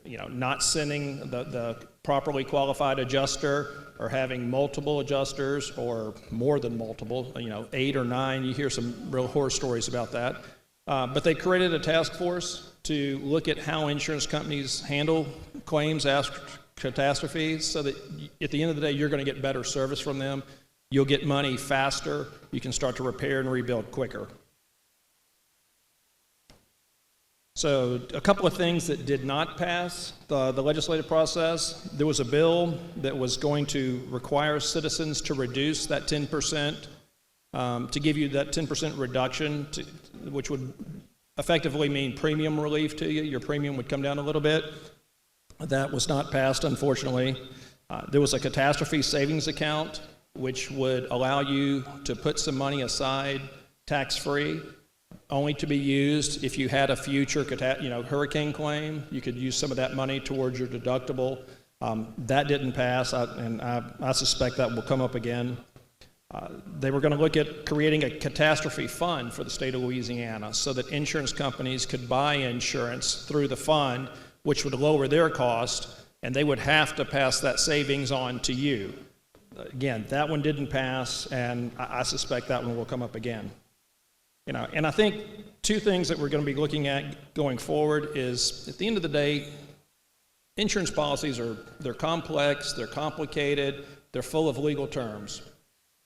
not sending the properly qualified adjuster, or having multiple adjusters, or more than multiple, 8 or 9. You hear some real horror stories about that. But they created a task force to look at how insurance companies handle claims after catastrophes, so that at the end of the day, you're going to get better service from them. You'll get money faster. You can start to repair and rebuild quicker. So a couple of things that did not pass the legislative process. There was a bill that was going to require Citizens to reduce that 10%, to give you that 10% reduction, which would effectively mean premium relief to you. Your premium would come down a little bit. That was not passed, unfortunately. There was a catastrophe savings account, which would allow you to put some money aside tax-free, only to be used if you had a future hurricane claim. You could use some of that money towards your deductible. That didn't pass, and I suspect that will come up again. They were going to look at creating a catastrophe fund for the state of Louisiana so that insurance companies could buy insurance through the fund, which would lower their cost, and they would have to pass that savings on to you. Again, that one didn't pass, and I suspect that one will come up again. And I think two things that we're going to be looking at going forward is, at the end of the day, insurance policies they're complex, they're complicated, they're full of legal terms.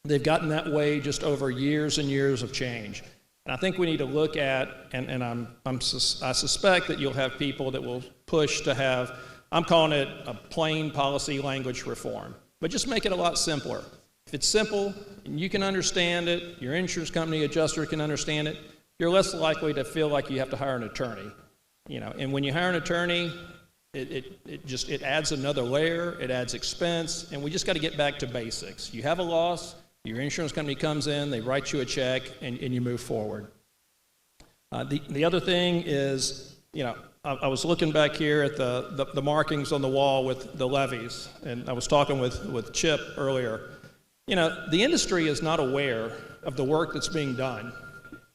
They've gotten that way just over years and years of change. And I think we need to look at, and I suspect that you'll have people that will push to have, I'm calling it a plain policy language reform, but just make it a lot simpler. If it's simple and you can understand it, your insurance company adjuster can understand it, you're less likely to feel like you have to hire an attorney. And when you hire an attorney, it adds another layer, it adds expense, and we just got to get back to basics. You have a loss, your insurance company comes in, they write you a check, and you move forward. The other thing is, I was looking back here at the markings on the wall with the levees, and I was talking with Chip earlier. The industry is not aware of the work that's being done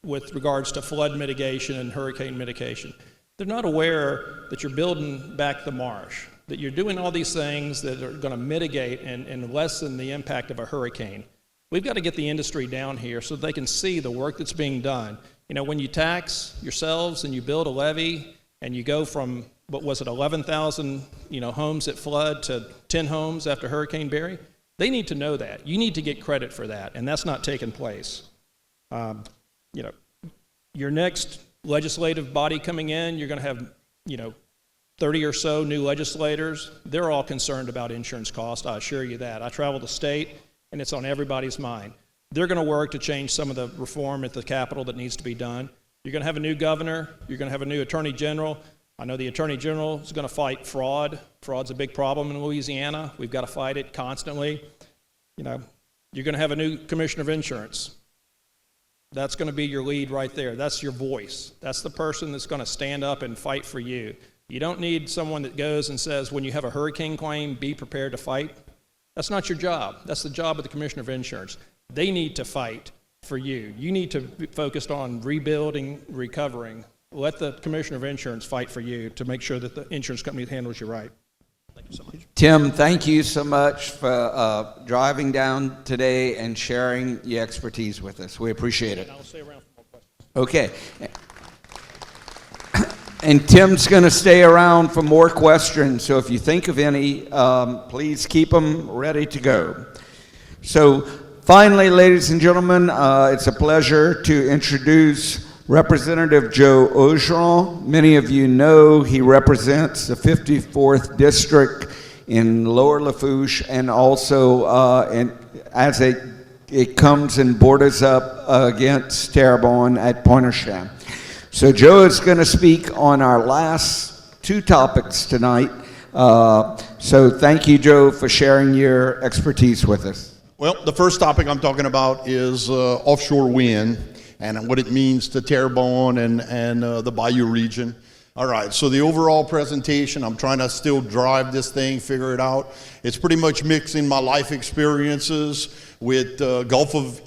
with regards to flood mitigation and hurricane mitigation. They're not aware that you're building back the marsh, that you're doing all these things that are going to mitigate and lessen the impact of a hurricane. We've got to get the industry down here so they can see the work that's being done. When you tax yourselves and you build a levee and you go from, 11,000 homes that flood to 10 homes after Hurricane Barry, they need to know that. You need to get credit for that, and that's not taking place. Your next legislative body coming in, you're going to have, 30 or so new legislators. They're all concerned about insurance costs, I assure you that. I travel the state, and it's on everybody's mind. They're going to work to change some of the reform at the Capitol that needs to be done. You're going to have a new governor. You're going to have a new attorney general. I know the attorney general is going to fight fraud. Fraud's a big problem in Louisiana. We've got to fight it constantly. You know, you're going to have a new commissioner of insurance. That's going to be your lead right there. That's your voice. That's the person that's going to stand up and fight for you. You don't need someone that goes and says, when you have a hurricane claim, be prepared to fight. That's not your job. That's the job of the commissioner of insurance. They need to fight for you. You need to be focused on rebuilding, recovering. Let the commissioner of insurance fight for you to make sure that the insurance company handles you right. Thank you so much. Tim, thank you so much for driving down today and sharing your expertise with us. We appreciate it. And I'll stay around for more questions. Okay. And Tim's going to stay around for more questions, so if you think of any, please keep them ready to go. So finally, ladies and gentlemen, it's a pleasure to introduce Representative Joe Augeron. Many of you know he represents the 54th District in Lower Lafourche, and also as it comes and borders up against Terrebonne at Pointe-aux-Trembles. So Joe is going to speak on our last two topics tonight. So thank you, Joe, for sharing your expertise with us. Well, the first topic I'm talking about is offshore wind and what it means to Terrebonne and the Bayou region. All right, so the overall presentation, I'm trying to still drive this thing, figure it out. It's pretty much mixing my life experiences with Gulf of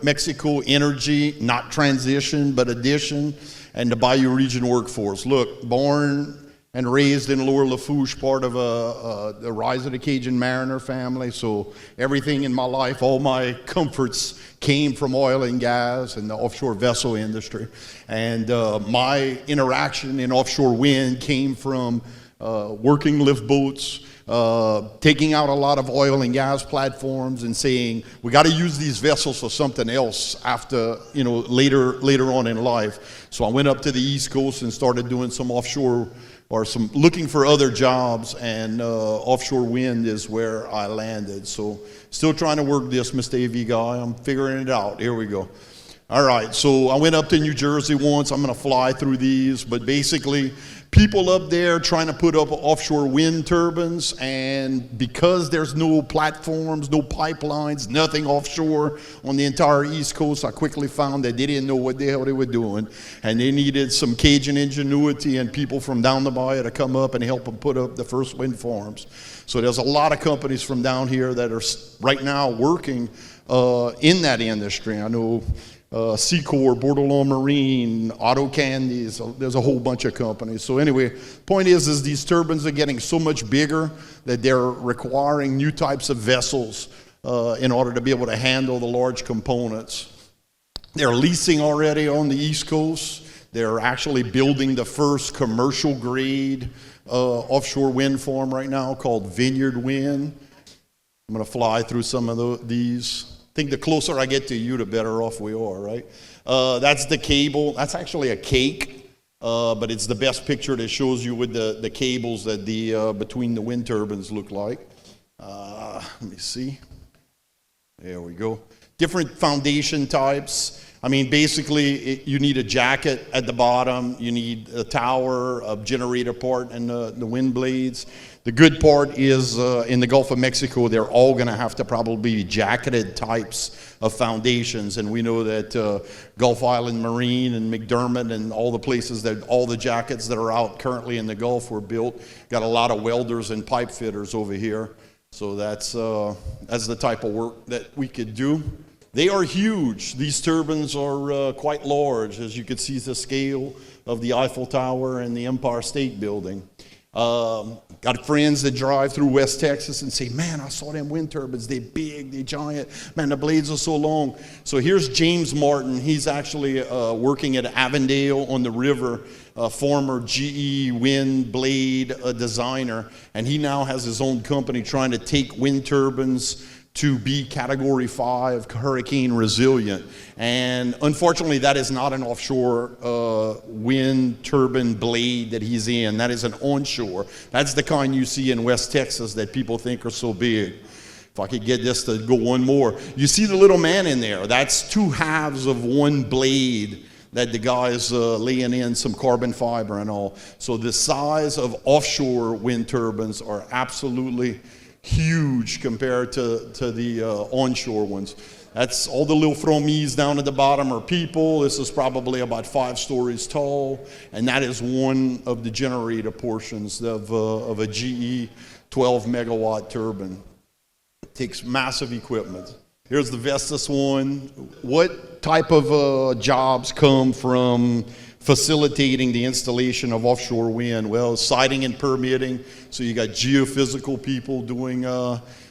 Mexico energy, not transition, but addition, and the Bayou region workforce. Look, born and raised in Lower Lafourche, part of the Rise of the Cajun Mariner family, so everything in my life, all my comforts came from oil and gas and the offshore vessel industry. And my interaction in offshore wind came from working lift boats, taking out a lot of oil and gas platforms and saying, we got to use these vessels for something else after, you know, later on in life. So I went up to the East Coast and started doing some offshore or some looking for other jobs, and offshore wind is where I landed. So still trying to work this, Mr. AV guy. I'm figuring it out. Here we go. All right, so I went up to New Jersey once. I'm going to fly through these, but basically people up there trying to put up offshore wind turbines, and because there's no platforms, no pipelines, nothing offshore on the entire East Coast, I quickly found that they didn't know what the hell they were doing, and they needed some Cajun ingenuity and people from down the bayou to come up and help them put up the first wind farms. So there's a lot of companies from down here that are right now working in that industry. I know Secor, Bordelon Marine, Auto Candies, there's a whole bunch of companies. So anyway, point is these turbines are getting so much bigger that they're requiring new types of vessels in order to be able to handle the large components. They're leasing already on the East Coast. They're actually building the first commercial grade offshore wind farm right now called Vineyard Wind. I'm going to fly through some of these. I think the closer I get to you, the better off we are, right? That's the cable. That's actually a cake, but it's the best picture that shows you with the cables that the between the wind turbines look like. Let me see. There we go. Different foundation types. I mean, basically, you need a jacket at the bottom. You need a tower, a generator part, and the wind blades. The good part is in the Gulf of Mexico, they're all going to have to probably be jacketed types of foundations. And we know that Gulf Island Marine and McDermott and all the places that all the jackets that are out currently in the Gulf were built. Got a lot of welders and pipe fitters over here. So that's the type of work that we could do. They are huge. These turbines are quite large, as you can see the scale of the Eiffel Tower and the Empire State Building. Got friends that drive through West Texas and say, man, I saw them wind turbines. They're big, they're giant. Man, the blades are so long. So here's James Martin. He's actually working at Avondale on the river, former GE wind blade designer. And he now has his own company trying to take wind turbines to be Category 5 hurricane resilient. And unfortunately, that is not an offshore wind turbine blade that he's in. That is an onshore. That's the kind you see in West Texas that people think are so big. If I could get this to go one more. You see the little man in there? That's two halves of one blade that the guy's laying in some carbon fiber and all. So the size of offshore wind turbines are absolutely huge compared to the onshore ones. That's all the little fromies down at the bottom are people. This is probably about 5 stories tall, and that is one of the generator portions of a GE 12 megawatt turbine. It takes massive equipment. Here's the Vestas one. What type of jobs come from facilitating the installation of offshore wind? Well, siting and permitting. So you got geophysical people doing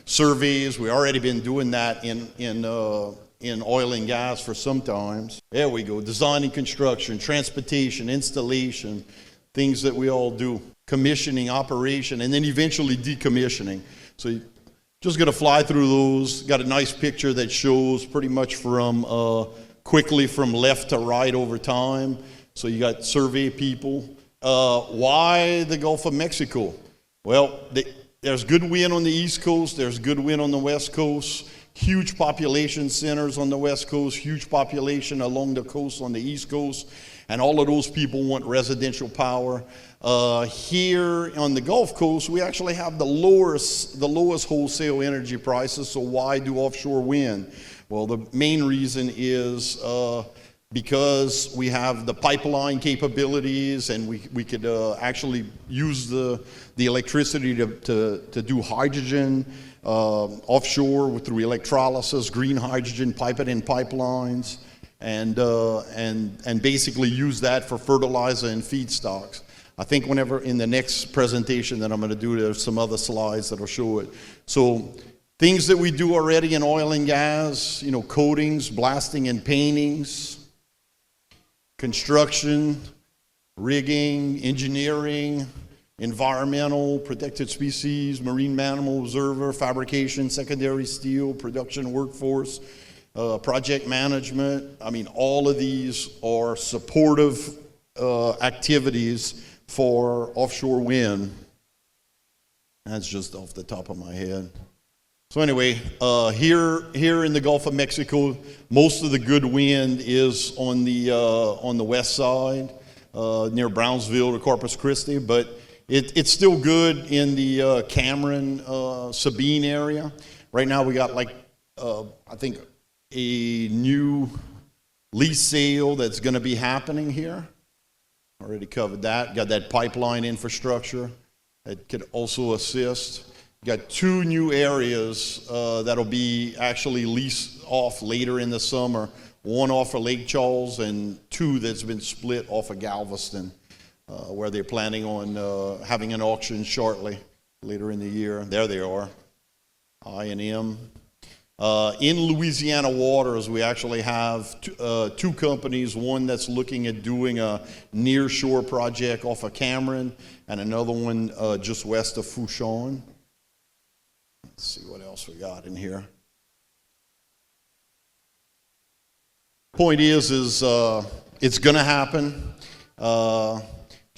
surveys. We've already been doing that in oil and gas for some times. There we go. Design and construction, transportation, installation, things that we all do. Commissioning, operation, and then eventually decommissioning. So you just going to fly through those. Got a nice picture that shows pretty much from quickly from left to right over time. So you got survey people. Why the Gulf of Mexico? Well, there's good wind on the East Coast. There's good wind on the West Coast. Huge population centers on the West Coast. Huge population along the coast on the East Coast. And all of those people want residential power. Here on the Gulf Coast, we actually have the lowest wholesale energy prices. So why do offshore wind? Well, the main reason is because we have the pipeline capabilities, and we could actually use the electricity to do hydrogen offshore through electrolysis, green hydrogen, pipe it in pipelines, and basically use that for fertilizer and feedstocks. I think whenever in the next presentation that I'm going to do, there's some other slides that'll show it. So things that we do already in oil and gas, coatings, blasting and paintings, construction, rigging, engineering, environmental, protected species, marine mammal observer, fabrication, secondary steel, production workforce, project management. I mean, all of these are supportive activities for offshore wind. That's just off the top of my head. So anyway, here in the Gulf of Mexico, most of the good wind is on the west side, near Brownsville to Corpus Christi, but it's still good in the Cameron, Sabine area. Right now we got I think a new lease sale that's going to be happening here. Already covered that. Got that pipeline infrastructure that could also assist. Got 2 new areas that'll be actually leased off later in the summer. One off of Lake Charles and 2 that's been split off of Galveston, where they're planning on having an auction shortly later in the year. There they are, I&M. In Louisiana waters, we actually have 2 companies, one that's looking at doing a near-shore project off of Cameron, and another one just west of Fouchon. Let's see what else we got in here. Point is it's going to happen.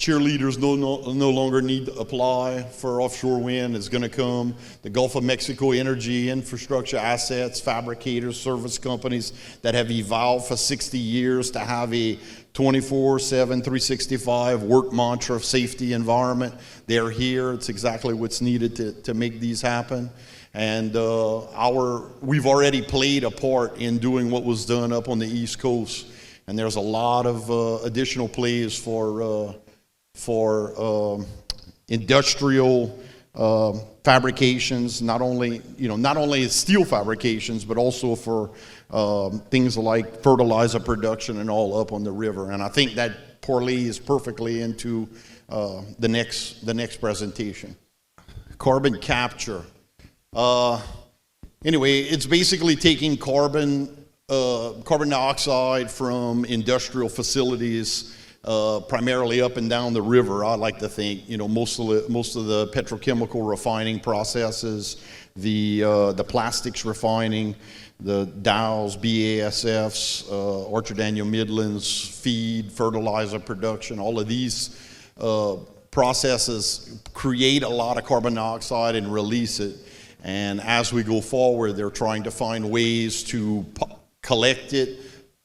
Cheerleaders no longer need to apply for offshore wind. It's going to come. The Gulf of Mexico energy infrastructure assets, fabricators, service companies that have evolved for 60 years to have a 24/7, 365 work mantra of safety environment. They're here. It's exactly what's needed to make these happen. And we've already played a part in doing what was done up on the East Coast. And there's a lot of additional plays for industrial fabrications, not only steel fabrications, but also for things like fertilizer production and all up on the river. And I think that parlays perfectly into the next presentation. Carbon capture. Anyway, it's basically taking carbon dioxide from industrial facilities primarily up and down the river. I like to think, most of the petrochemical refining processes, the plastics refining, the Dows, BASFs, Orchard Daniel Midlands, feed, fertilizer production, all of these processes create a lot of carbon dioxide and release it. And as we go forward, they're trying to find ways to collect it,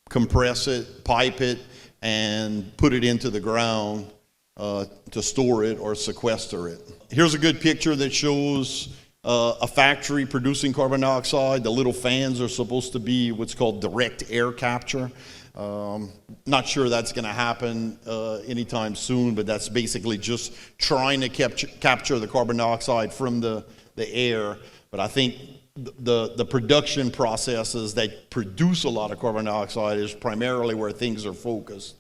compress it, pipe it, and put it into the ground to store it or sequester it. Here's a good picture that shows a factory producing carbon dioxide. The little fans are supposed to be what's called direct air capture. Not sure that's going to happen anytime soon, but that's basically just trying to capture the carbon dioxide from the air. But I think the production processes that produce a lot of carbon dioxide is primarily where things are focused.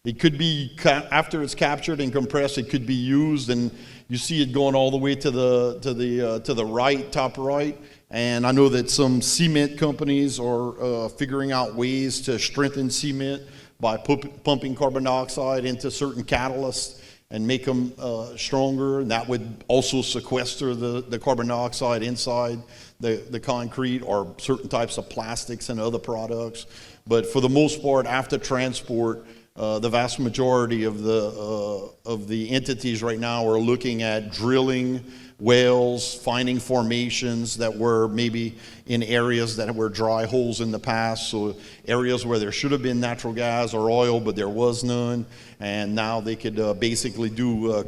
It could be, after it's captured and compressed, it could be used, and you see it going all the way to the right, top right. And I know that some cement companies are figuring out ways to strengthen cement by pumping carbon dioxide into certain catalysts and make them stronger. And that would also sequester the carbon dioxide inside the concrete or certain types of plastics and other products. But for the most part, after transport, the vast majority of the entities right now are looking at drilling wells, finding formations that were maybe in areas that were dry holes in the past, so areas where there should have been natural gas or oil, but there was none, and now they could basically do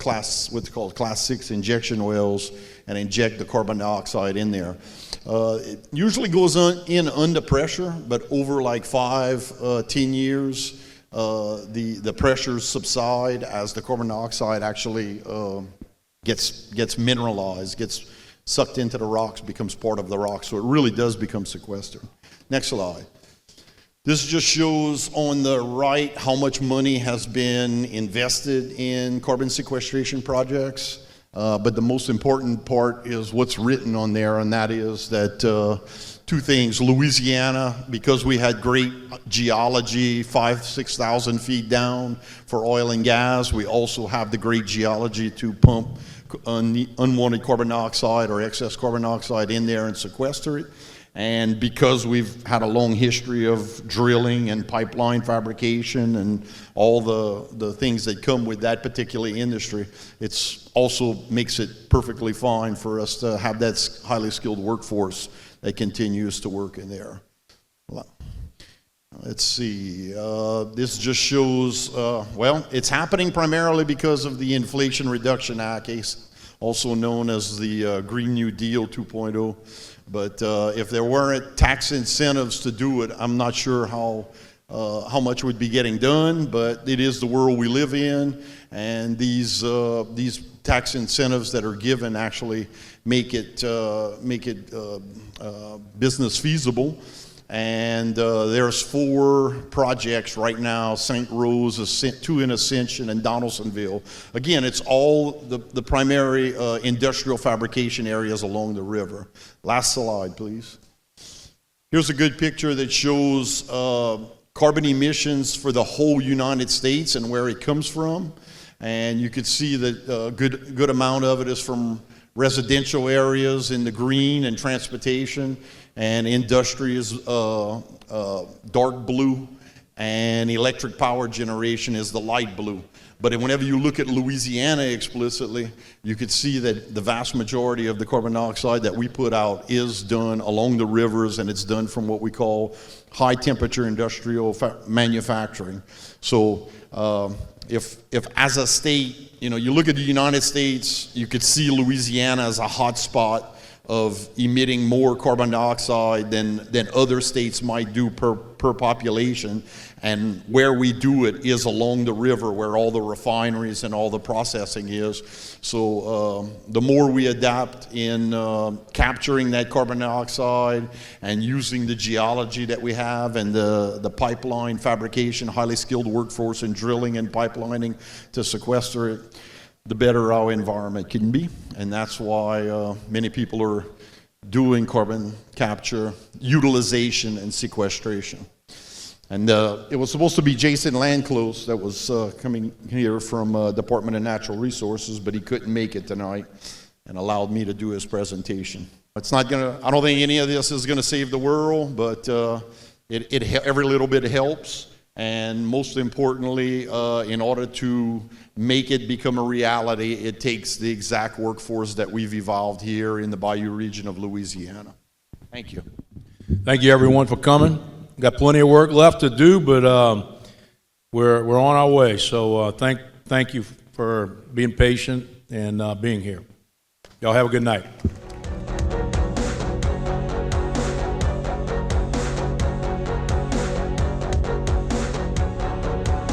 what's called Class 6 injection wells and inject the carbon dioxide in there. It usually goes in under pressure, but over like 5-10 years, the pressures subside as the carbon dioxide actually gets mineralized, gets sucked into the rocks, becomes part of the rock. So it really does become sequestered. Next slide. This just shows on the right how much money has been invested in carbon sequestration projects. But the most important part is what's written on there, and that is that two things. Louisiana, because we had great geology 5,000-6,000 feet down for oil and gas, we also have the great geology to pump unwanted carbon dioxide or excess carbon dioxide in there and sequester it. And because we've had a long history of drilling and pipeline fabrication and all the things that come with that particular industry, it's also makes it perfectly fine for us to have that highly skilled workforce that continues to work in there. Let's see, this just shows, well, it's happening primarily because of the Inflation Reduction Act, also known as the Green New Deal 2.0. But if there weren't tax incentives to do it, I'm not sure how much would be getting done, but it is the world we live in, and these tax incentives that are given actually make it business feasible. And there's 4 projects right now: St. Rose, 2 in Ascension, and Donaldsonville. Again, it's all the primary industrial fabrication areas along the river. Last slide, please. Here's a good picture that shows carbon emissions for the whole United States and where it comes from. And you can see that a good amount of it is from residential areas in the green, and transportation, and industry is dark blue, and electric power generation is the light blue. But whenever you look at Louisiana explicitly, you could see that the vast majority of the carbon dioxide that we put out is done along the rivers, and it's done from what we call high temperature industrial manufacturing. So if as a state, you look at the United States, you could see Louisiana as a hot spot of emitting more carbon dioxide than other states might do per population. And where we do it is along the river, where all the refineries and all the processing is. So the more we adapt in capturing that carbon dioxide and using the geology that we have and the pipeline fabrication, highly skilled workforce in drilling and pipelining to sequester it, the better our environment can be. And that's why many people are doing carbon capture, utilization, and sequestration. And it was supposed to be Jason Landclose that was coming here from Department of Natural Resources, but he couldn't make it tonight and allowed me to do his presentation. It's not gonna, I don't think any of this is gonna save the world, but every little bit helps. And most importantly, in order to make it become a reality, it takes the exact workforce that we've evolved here in the Bayou region of Louisiana. Thank you. Thank you, everyone, for coming. Got plenty of work left to do, but we're on our way. So thank you for being patient and being here. Y'all have a good night.